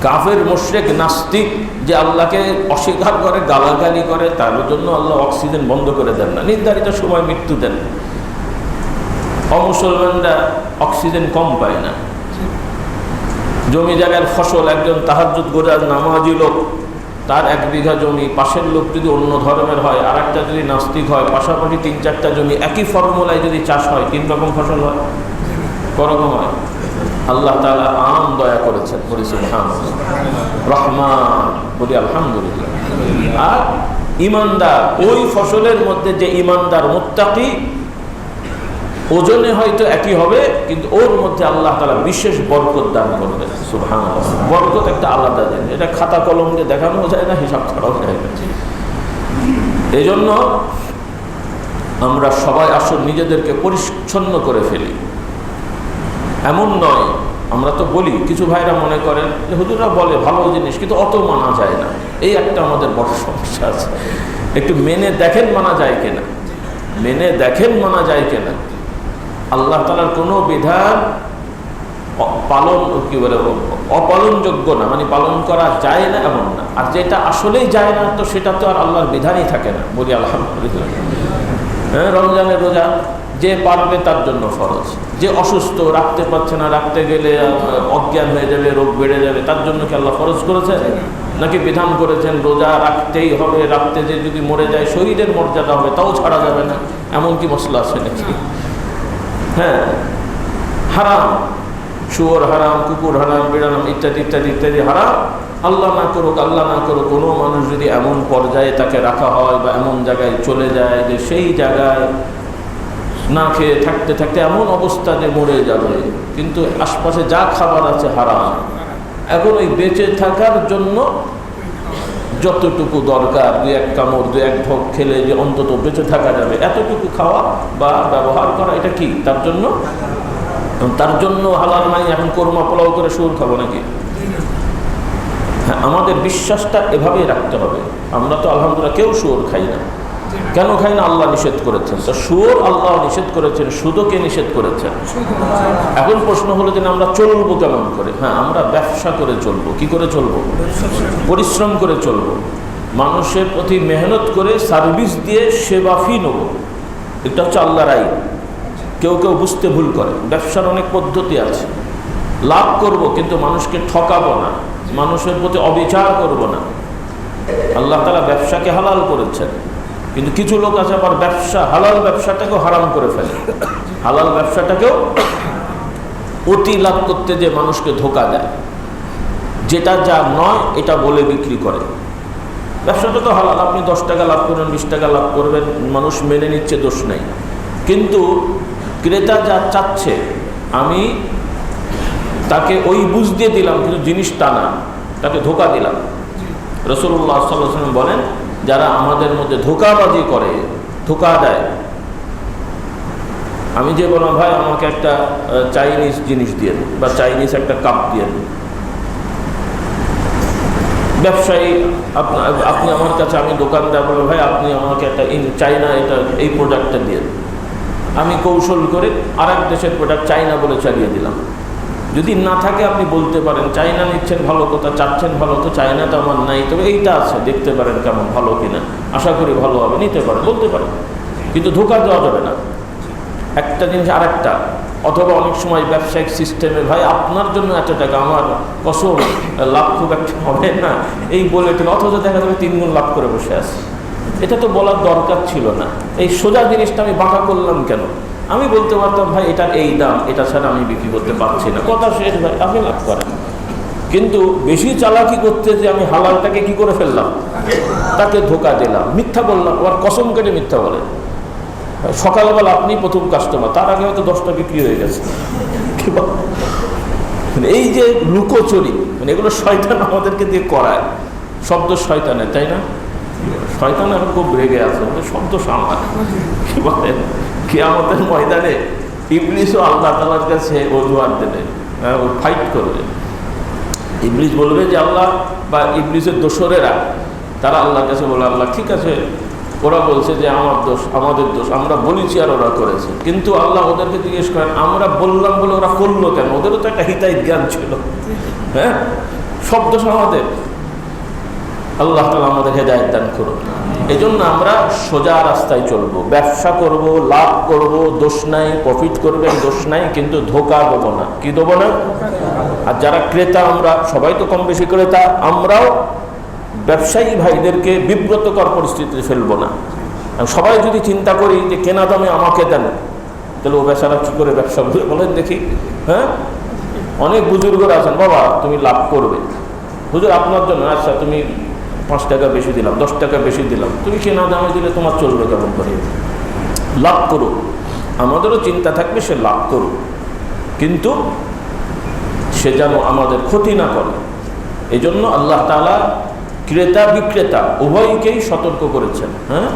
কাফের মুশরিক নাস্তিক যে আল্লাহকে অস্বীকার করে, গালাগালি করে, তার জন্য আল্লাহ অক্সিজেন বন্ধ করে দেন না, নির্ধারিত সময় মৃত্যু দেন। অমুসলমানরা অক্সিজেন কম পায় না। জমি জায়গার ফসল, একজন তাহাজ্জুদ গোজার নামাজি লোক, তার 1 বিঘা জমি, পাশের লোক যদি অন্য ধর্মের হয়, আর একটা যদি নাস্তিক হয়, পাশাপাশি 3-4টা জমি একই ফর্মুলায় যদি চাষ হয়, 3 রকম ফসল হয়, করকম হয়। আল্লাহ তাআলা আম দয়া করেছেন, বলি সুবহানাল্লাহ, রহমান, বলি আলহামদুলিল্লাহ। আর ইমানদার, ওই ফসলের মধ্যে যে ইমানদার মুত্তাকি, ওজনে হয়তো একই হবে, কিন্তু ওর মধ্যে আল্লাহ তাআলা বিশেষ বরকত দান করবেন। সুবহানাল্লাহ, বরকত একটা আলাদা জিনিস, এটা খাতা কলম দিয়ে দেখানো যায় না, হিসাব করাও যায় না। এই জন্য আমরা সবাই আসুন নিজেদেরকে পরিচ্ছন্ন করে ফেলি। এমন নয়, আমরা তো বলি, কিছু ভাইরা মনে করেন যে হুজুররা বলে ভালো জিনিস, কিন্তু অত মানা যায় না। এই একটা আমাদের বড় সমস্যা আছে। একটু মেনে দেখেন মানা যায় কিনা, মেনে দেখেন মানা যায় কিনা। আল্লাহ তাআলার কোনো বিধান পালন কি বলে অপালনযোগ্য না, মানে পালন করা যায় না এমন না। আর যেটা আসলেই যায় না, তো সেটা তো আর আল্লাহর বিধানই থাকে না, বলি আলহামদুলিল্লাহ। হ্যাঁ, রমজানের রোজা যে পারবে তার জন্য ফরজ, যে অসুস্থ, রাখতে পারছে না, রাখতে গেলে অজ্ঞান হয়ে যাবে, রোগ বেড়ে যাবে, তার জন্য কি আল্লাহ ফরজ করেছে? নাকি বিধান করেছেন রোজা রাখতেই হবে, রাখতে যে যদি মরে যায় শহীদের মর্যাদা হবে, তাও ছাড়া যাবে না, এমন কি মশলা আছে নাকি? হ্যাঁ, হারাম, শুয়োর হারাম, কুকুর হারাম, বিড়াল ইত্যাদি ইত্যাদি ইত্যাদি হারাম। আল্লাহ না করুক, আল্লাহ না করুক, কোনো মানুষ যদি এমন পর্যায়ে তাকে রাখা হয় বা এমন জায়গায় চলে যায় যে সেই জায়গায় না খেয়ে থাকতে থাকতে এমন অবস্থা যে মরে যাবে, কিন্তু আশপাশে যা খাবার আছে হারাম, এখন ওই বেঁচে থাকার জন্য যতটুকু দরকার, 2-1 কামড়, 2-1 ঢোক খেলে যে অন্তত বেঁচে থাকা যাবে, এতটুকু খাওয়া বা ব্যবহার করা, এটা কি তার জন্য? তার জন্য হালাল নাই। এখন কোরমা পোলাও করে শুয়োর খাবো নাকি? হ্যাঁ, আমাদের বিশ্বাসটা এভাবেই রাখতে হবে। আমরা তো আলহামদুলিল্লাহ কেউ শুয়োর খাই না। কেন খাই না? আল্লাহ নিষেধ করেছেন। তো শুয়োর আল্লাহ নিষেধ করেছেন, সুদকে নিষেধ করেছেন। এখন প্রশ্ন হলো যে আমরা চলবো কেমন করে? হ্যাঁ, আমরা ব্যবসা করে চলবো। কি করে চলবো? পরিশ্রম করে চলবো, মানুষের প্রতি মেহনত করে, সার্ভিস দিয়ে সেবা ফি নেব। এটা হচ্ছে আল্লাহর আইন। কেউ কেউ বুঝতে ভুল করে। ব্যবসার অনেক পদ্ধতি আছে। লাভ করব, কিন্তু মানুষকে ঠকাবো না, মানুষের প্রতি অবিচার করব না। আল্লাহ তাআলা ব্যবসাকে হালাল করেছেন, কিন্তু কিছু লোক আছে আবার ব্যবসা, হালাল ব্যবসাটাকেও হারাম করে ফেলে। হালাল ব্যবসাটাকেও অতি লাভ করতে যে মানুষকে ধোঁকা দেয়, যেটা যা নয় এটা বলে বিক্রি করে। ব্যবসাটা তো হালাল, আপনি 10 টাকা লাভ করবেন, 20 টাকা লাভ করবেন, মানুষ মেনে নিচ্ছে, দোষ নেই। কিন্তু ক্রেতা যা চাচ্ছে আমি তাকে ওই বুঝ দিয়ে দিলাম, কিন্তু জিনিসটা না, তাকে ধোঁকা দিলাম। রাসূলুল্লাহ সাল্লাল্লাহু আলাইহি ওয়াসাল্লাম বলেন, যারা আমাদের মধ্যে ধোঁকাবাজি করে, ধোঁকা দেয়, আমি যে বললাম ভাই আমাকে একটা চাইনিজ জিনিস দিয়ে দিন বা চাইনিজ একটা কাপ দিয়ে দিন, ব্যবসায়ী আপনি আমার কাছে, আমি দোকানদার বলবো ভাই আপনি আমাকে একটা চাইনা এটা এই প্রোডাক্টটা দিয়ে দিন। আমি কৌশল করে আরেক দেশের প্রোডাক্ট চাইনা বলে চালিয়ে দিলাম। যদি না থাকে আপনি বলতে পারেন চাইনা নিচ্ছেন, ভালো কথা, চাচ্ছেন ভালো, তো চাইনা তো আমার নাই, তবে এইটা আছে, দেখতে পারেন কেমন, ভালো কিনা, আশা করি ভালো হবে, নিতে পারেন, বলতে পারেন, কিন্তু ধোঁকা দেওয়া যাবে না। একটা জিনিস আরেকটা। অথবা অনেক সময় ব্যবসায়িক সিস্টেমে ভাই আপনার জন্য এত টাকা, আমার কসম লাভ খুব একটা হবে না, এই বলে অথচ দেখা যাবে 3 গুণ লাভ করে বসে আছে। এটা তো বলার দরকার ছিল না। এই সোজা জিনিসটা আমি বাঁকা করলাম কেন? আমি বলতে পারতাম ভাই এটার এই দাম, এটা ছাড়া আমি বিক্রি করতে পারছি না, কথা শেষ ভাই, আপনি লাভ করেন। কিন্তু বেশি চালাকি করতে যে আমি হালালটাকে কি করে ফেললাম, তাকে ধোঁকা দিলাম, মিথ্যা বললাম, আবার কসম কেটে মিথ্যা বলে। সকালবেলা আপনি প্রথম কাস্টমার, তার আগে হয়তো 10টা বিক্রি হয়ে গেছে। এই যে লুকোচুরি, মানে এগুলো শয়তান আমাদেরকে দিয়ে করায়। শব্দ শয়তানের, তাই না? শয়তান এখন খুব রেগে আছে, ওদের শব্দ সামাল। কি বলেন, কিয়ামতের ময়দানে ইবলিসও আল্লাহ তাআলার কাছে অজুহাত দেবে, ও ফাইট করবে। ইবলিস বলবে যে আল্লাহ, বা ইবলিসের দোসরেরা তারা আল্লাহর কাছে বলে, আল্লাহ ঠিক আছে, ওরা বলছে যে আমার দোষ, আমাদের দোষ, আমরা বলেছি আর ওরা করেছে, কিন্তু আল্লাহ ওদেরকে জিজ্ঞেস করেন আমরা বললাম বলে ওরা করলো কেন? ওদেরও তো একটা হিতাহিত জ্ঞান ছিল। হ্যাঁ, সব দোষ আমাদের। আল্লাহ তাআলা আমাদের হেদায়েত দান করুন। এই জন্য আমরা সোজা রাস্তায় চলবো, ব্যবসা করব, লাভ করব, দোষ নাই, প্রফিট করবেন, দোষ নাই, কিন্তু ধোঁকা দেবো না। কি দেবো না? আর যারা ক্রেতা, আমরা সবাই তো কম বেশি ক্রেতা, আমরাও ব্যবসায়ী ভাইদেরকে বিব্রতকর পরিস্থিতিতে ফেলবো না। সবাই যদি চিন্তা করি যে কেনা দামে আমাকে দেন, তাহলে ও বেচারা কী করে ব্যবসা করবে বলেন দেখি? হ্যাঁ, অনেক বুজুর্গরা আছেন, বাবা তুমি লাভ করবে, হুজুর আপনার জন্য, আচ্ছা তুমি 5 টাকা বেশি দিলাম, 10 টাকা বেশি দিলাম, তুমি কেনা দামে দিলে তোমার চলবে কেমন করে? লাভ করো। আমাদেরও চিন্তা থাকবে সে লাভ করুক, কিন্তু সে যেন আমাদের ক্ষতি না করে। এই জন্য আল্লাহ তাআলা ক্রেতা বিক্রেতা উভয়কেই সতর্ক করেছেন। হ্যাঁ,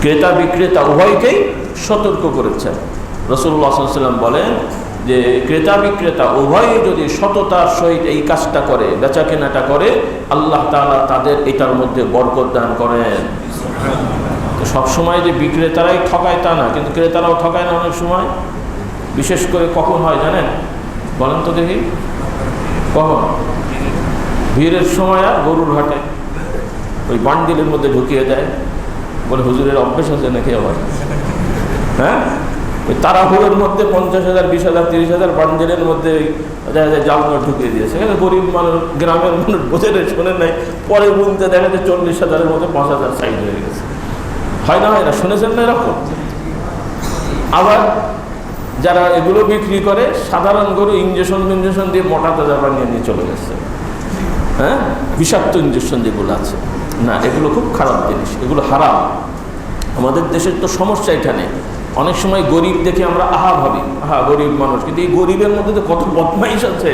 ক্রেতা বিক্রেতা উভয়কেই সতর্ক করেছেন। রাসূলুল্লাহ সাল্লাল্লাহু আলাইহি ওয়াসাল্লাম বলেন যে ক্রেতা বিক্রেতা উভয়ই যদি সততার সহিত এই কাজটা করে, বেচা কেনাটা করে, আল্লাহ তাআলা তাদের এটার মধ্যে বরকত দান করেন। তো সবসময় যে বিক্রেতারাই ঠকায় তা না, কিন্তু ক্রেতারাও ঠকায় না অনেক সময়। বিশেষ করে কখন হয় জানেন? বলেন তো দেখি, কখন? ভিড়ের সময় আর গরুর হাটে ওই বান্ডিলের মধ্যে ঢুকিয়ে দেয়, বলে হুজুরের অভ্যেস আছে নাকি আবার? হ্যাঁ, ওই তাড়াহুড়োর মধ্যে 50,000, 20,000, 30,000 বান্ডিলের মধ্যে দেখা যায় জাল নোট ঢুকিয়ে দিয়েছে। সেখানে গরিব মানুষ, গ্রামের মানুষ বোঝে শোনেন নাই, পরে গুনতে দেখা যায় 40,000-এর মধ্যে 5,000 সাইড হয়ে গেছে। হয় না, হয় না? শুনেছেন না এরকম? আবার যারা এগুলো বিক্রি করে, সাধারণ গরু ইঞ্জেকশন দিয়ে মোটা তাজা বানিয়ে নিয়ে চলে গেছে। হ্যাঁ, বিষাক্ত ইঞ্জেকশন যেগুলো আছে, না, এগুলো খুব খারাপ জিনিস, এগুলো হারাম। আমাদের দেশের তো সমস্যা এখানে, অনেক সময় গরিব দেখে আমরা আহা ভাবি, আহা গরিব মানুষ, কিন্তু এই গরিবের মধ্যে তো কত বদমাইশ আছে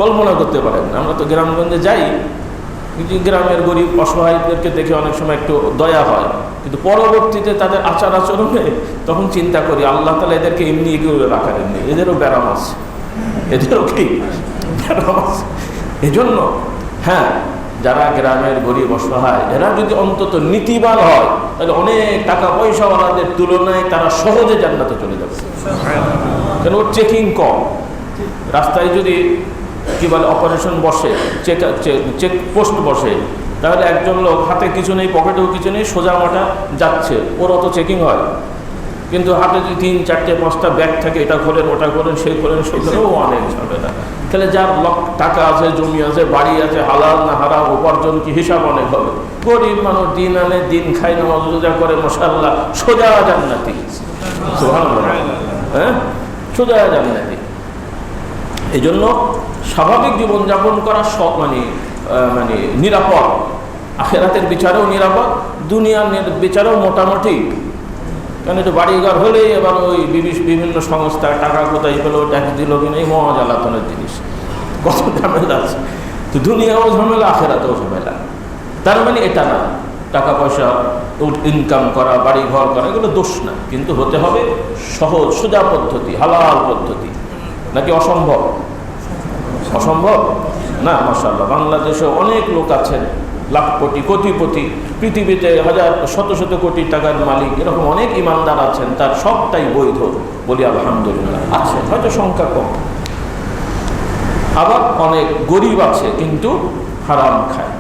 কল্পনা করতে পারেন। আমরা তো গ্রামগঞ্জে যাই, কিন্তু গ্রামের গরিব অসহায়দেরকে দেখে অনেক সময় একটু দয়া হয়, কিন্তু পরবর্তীতে তাদের আচার আচরণে তখন চিন্তা করি আল্লাহ তাআলা এদেরকে এমনি এগুলো রাখার, এমনি এদেরও ব্যারাম আছে, এদেরও কি ব্যারাম আছে। এজন্য হ্যাঁ, যারা গ্রামের গরিব অসহায়, এরা যদি অন্তত নীতিবান হয়, তাহলে অনেক টাকা পয়সাওয়ালাদের তুলনায় তারা সহজে জান্নাতে চলে যাবে। কেন? ওর চেকিং কম। রাস্তায় যদি কি বলে অপারেশন বসে, চেক পোস্ট বসে, তাহলে একজন লোক হাতে কিছু নেই, পকেটেও কিছু নেই, সোজা মাটা যাচ্ছে, ওর অত চেকিং হয়। কিন্তু হাতে যদি 3, 4, 5টা ব্যাগ থাকে, এটা খোলেন, ওটা করেন, সেই করেন, সেই করেন, ও অনেক ঝাবে না। তাহলে যার টাকা আছে, জমি আছে, বাড়ি আছে, হালাল না হারাম, উপার্জন কি হিসাব অনেক হবে। গরিব মানুষ দিন আনে দিন খায়, নামাজ রোজা করে, মাশাআল্লাহ, সোজা জান্নাতি। সুবহানাল্লাহ। হ্যাঁ, সোজা জান্নাতি। এই জন্য স্বাভাবিক জীবনযাপন করা সব মানে নিরাপদ, আখিরাতের বিচারেও নিরাপদ, দুনিয়ার বিচারেও মোটামুটি। কারণ একটু বাড়িঘর হলেই এবার ওই বিভিন্ন সংস্থা টাকা কোথায় পেলো, ট্যাক্স দিল কিনা, এই মহাজালাতনের জিনিস, কত ঝামেলা আছে। তো দুনিয়াও ঝামেলা, আখিরাতেও ঝামেলা। তার মানে এটা না টাকা পয়সা ইনকাম করা, বাড়ি ঘর করা, এগুলো দোষ না, কিন্তু হতে হবে সহজ সোজা পদ্ধতি, হালাল পদ্ধতি। নাকি অসম্ভব? অসম্ভব না। মাশাআল্লাহ, বাংলাদেশে অনেক লোক আছেন লাখ কোটি কোটিপতি, পৃথিবীতে শত শত কোটি টাকার মালিক, এরকম অনেক ইমানদার আছেন, তার সবটাই বৈধ, বলি আলহামদুলিল্লাহ। আছে, হয়তো সংখ্যা কম। আবার অনেক গরিব আছে কিন্তু হারাম খায়।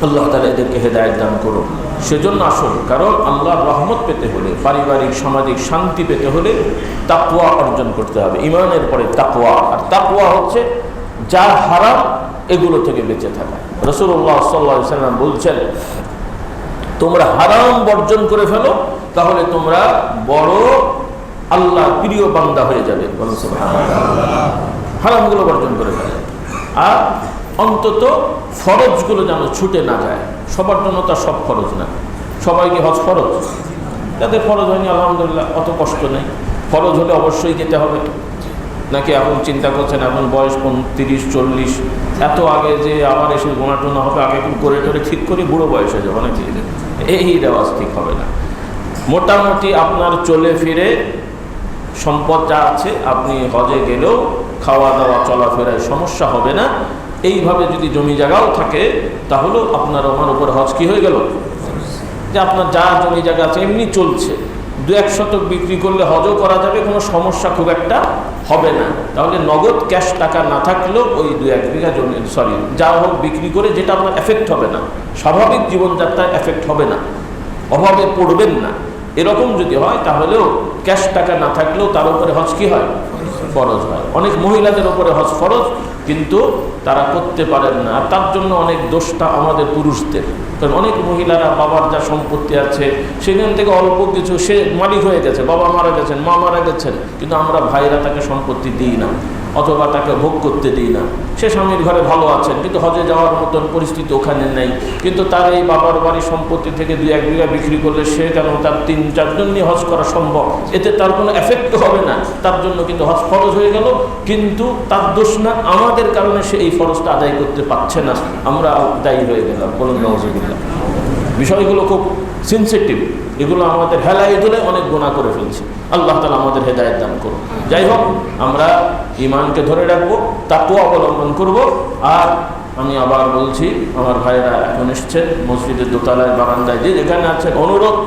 আল্লাহ তাআলা এদেরকে হেদায়েত দান করুন। সেজন্য আসুন, কারণ আল্লাহর রহমত পেতে হলে, পারিবারিক সামাজিক শান্তি পেতে হলে তাকওয়া অর্জন করতে হবে। ঈমানের পরে তাকওয়া, আর তাকওয়া হচ্ছে যা হারাম এগুলো থেকে বেঁচে থাকা। রাসূলুল্লাহ সাল্লাল্লাহু আলাইহি ওয়াসাল্লাম বলছেন, তোমরা হারাম বর্জন করে ফেলো, তাহলে তোমরা বড় আল্লাহর প্রিয় বান্দা হয়ে যাবে। হারামগুলো বর্জন করে ফেলো, আর অন্তত ফরজগুলো যেন ছুটে না যায়। সবার জন্য তার সব ফরজ না, সবাই কি হজ ফরজ? যাদের ফরজ হয়নি আলহামদুলিল্লাহ, অত কষ্ট নেই। ফরজ হলে অবশ্যই যেতে হবে। নাকি এখন চিন্তা করছেন এখন বয়স 30, 40, এত আগে যে আবার এসে গোনা টোনা হবে, আগে একটু করে টোরে ঠিক করে বুড়ো বয়স হয়ে যাবে নাকি? এই রেওয়াজ ঠিক হবে না। মোটামুটি আপনার চলে ফিরে সম্পদ যা আছে, আপনি হজে গেলেও খাওয়া দাওয়া চলাফেরায় সমস্যা হবে না। এইভাবে যদি জমি জায়গাও থাকে, তাহলেও আপনার আমার উপর হজ কি হয়ে গেল, যে আপনার যা জমি জায়গা আছে এমনি চলছে, 2-1 শতক বিক্রি করলে হজও করা যাবে, কোনো সমস্যা খুব একটা হবে না। তাহলে নগদ ক্যাশ টাকা না থাকলেও ওই 2-1 বিঘা জমি যা হোক বিক্রি করে, যেটা আপনার এফেক্ট হবে না, স্বাভাবিক জীবনযাত্রায় এফেক্ট হবে না, অভাবে পড়বেন না, এরকম যদি হয় তাহলেও ক্যাশ টাকা না থাকলেও তার উপরে হজ কি হয়? ফরজ হয়। অনেক মহিলাদের উপরে হজ ফরজ, কিন্তু তারা করতে পারেন না, আর তার জন্য অনেক দোষটা আমাদের পুরুষদের। কারণ অনেক মহিলারা বাবার যা সম্পত্তি আছে সেখান থেকে অল্প কিছু, সে মালিক হয়ে গেছে, বাবা মারা গেছেন, মা মারা গেছেন, কিন্তু আমরা ভাইরা তাকে সম্পত্তি দিই না, অথবা তাকে ভোগ করতে দিই না। সে স্বামীর ঘরে ভালো আছেন, কিন্তু হজে যাওয়ার মতন পরিস্থিতি ওখানে নেই, কিন্তু তার এই বাবার বাড়ির সম্পত্তি থেকে 2-1 বিঘা বিক্রি করলে সে কেন তার 3-4 জন নিয়ে হজ করা সম্ভব, এতে তার কোনো এফেক্ট হবে না, তার জন্য কিন্তু হজ ফরজ হয়ে গেল। কিন্তু তার দোষ না, আমাদের কারণে সে এই ফরজটা আদায় করতে পারছে না, আমরা দায়ী হয়ে গেলাম। বলুন নাউজুবিল্লাহ। বিষয়গুলো খুব সেনসিটিভ, এগুলো আমাদের হেলায় ধরে অনেক গুনাহ করে ফেলছি। আল্লাহ তাআলা আমাদের হেদায়েত দান করুন। যাই হোক, আমরা ঈমানকে ধরে রাখবো, তাকওয়া অবলম্বন করব। আর আমি আবার বলছি, আমার ভাইরা এখন এসছেন মসজিদের দোতলায় বারান্দায়, যে যেখানে আছেন, অনুরোধ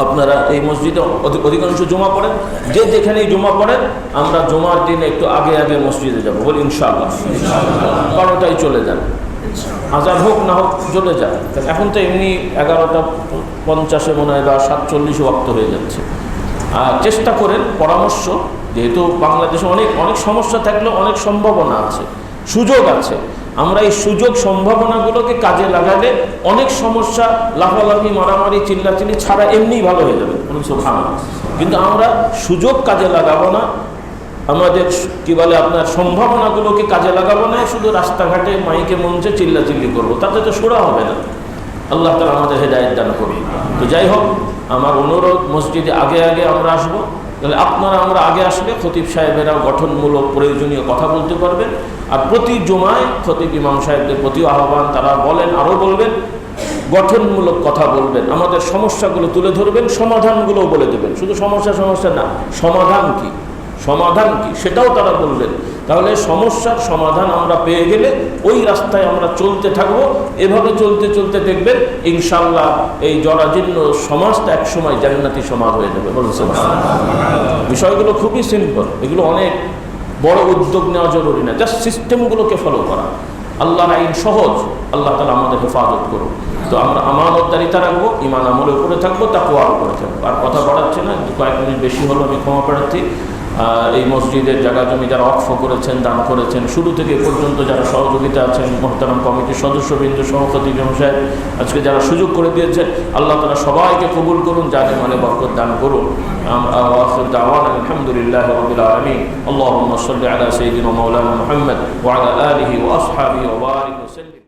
আপনারা এই মসজিদে অধিকাংশ জুমা পড়েন, যে যেখানেই জুমা পড়েন, আমরা জুমার দিনে একটু আগে আগে মসজিদে যাব, বলি ইনশাআল্লাহ। 12টায় চলে যান, আজান হোক না হোক চলে যান। এখন তো এমনি 11:50 মনে হয় বা 7:40 ওয়াক্ত হয়ে যাচ্ছে। আর চেষ্টা করেন, পরামর্শ, যেহেতু বাংলাদেশে অনেক অনেক সমস্যা থাকলেও অনেক সম্ভাবনা আছে, সুযোগ আছে, আমরা এই সুযোগ সম্ভাবনাগুলোকে কাজে লাগালে অনেক সমস্যা লাফালাফি, মারামারি, চিল্লাচিল্লি ছাড়া এমনিই ভালো হয়ে যাবে। সুবহানাল্লাহ। কিন্তু আমরা সুযোগ কাজে লাগাবো না, আমাদের কি বলে আপনার সম্ভাবনাগুলোকে কাজে লাগাবো না, শুধু রাস্তাঘাটে মাইকে মঞ্চে চিল্লাচিল্লি করবো, তাতে তো সুরা হবে না। আল্লাহ তাআলা আমাদের হেদায়েত দান করুন। তো যাই হোক, আমার অনুরোধ, মসজিদে আগে আগে আমরা আসবো। তাহলে আপনারা, আমরা আগে আসলে খতিব সাহেবেরাও গঠনমূলক প্রয়োজনীয় কথা বলতে পারবেন। আর প্রতি জুমায় খতিব ইমাম সাহেবদের প্রতি আহ্বান, তারা বলেন, আরও বলবেন, গঠনমূলক কথা বলবেন, আমাদের সমস্যাগুলো তুলে ধরবেন, সমাধানগুলোও বলে দেবেন। শুধু সমস্যা না, সমাধান কি, সমাধান কি সেটাও তারা বলবেন। তাহলে সমস্যার সমাধান আমরা পেয়ে গেলে ওই রাস্তায় আমরা চলতে থাকবো। এভাবে চলতে চলতে দেখবেন ইনশাআল্লাহ এই জরাজীর্ণ সমাজটা একসময় জান্নাতি সমাজ হয়ে যাবে। বলছেন, বিষয়গুলো খুবই সিম্পল, এগুলো অনেক বড় উদ্যোগ নেওয়া জরুরি না, জাস্ট সিস্টেমগুলোকে ফলো করা। আল্লাহর আইন সহজ, আল্লাহ তাআলা আমাদের হেফাজত করুন। তো আমরা আমানতদারিতা রাখবো, ঈমান আমলের উপরে থাকবো, তাকওয়ার উপরে থাকবো। আর কথা বাড়াচ্ছে না, কয়েক মিনিট বেশি হলো, আমি ক্ষমা প্রার্থী। এই মসজিদের জায়গা জমি যারা ওয়াকফ করেছেন, দান করেছেন, শুরু থেকে পর্যন্ত যারা সহযোগিতা আছেন, মোহতারাম কমিটির সদস্যবৃন্দ, সভাপতি সাহেব, আজকে যারা সুযোগ করে দিয়েছেন, আল্লাহ তাআলা সবাইকে কবুল করুন, যাদের মানে বরকত দান করুন। আলহামদুলিল্লাহি রাব্বিল আলামিন। আল্লাহুম্মা সাল্লি আলা সাইয়্যিদিনা মাওলানা মুহাম্মদ ওয়া আলা আলিহি ওয়া আসহাবিহি ওয়া বারিক ওয়া সাল্লিম।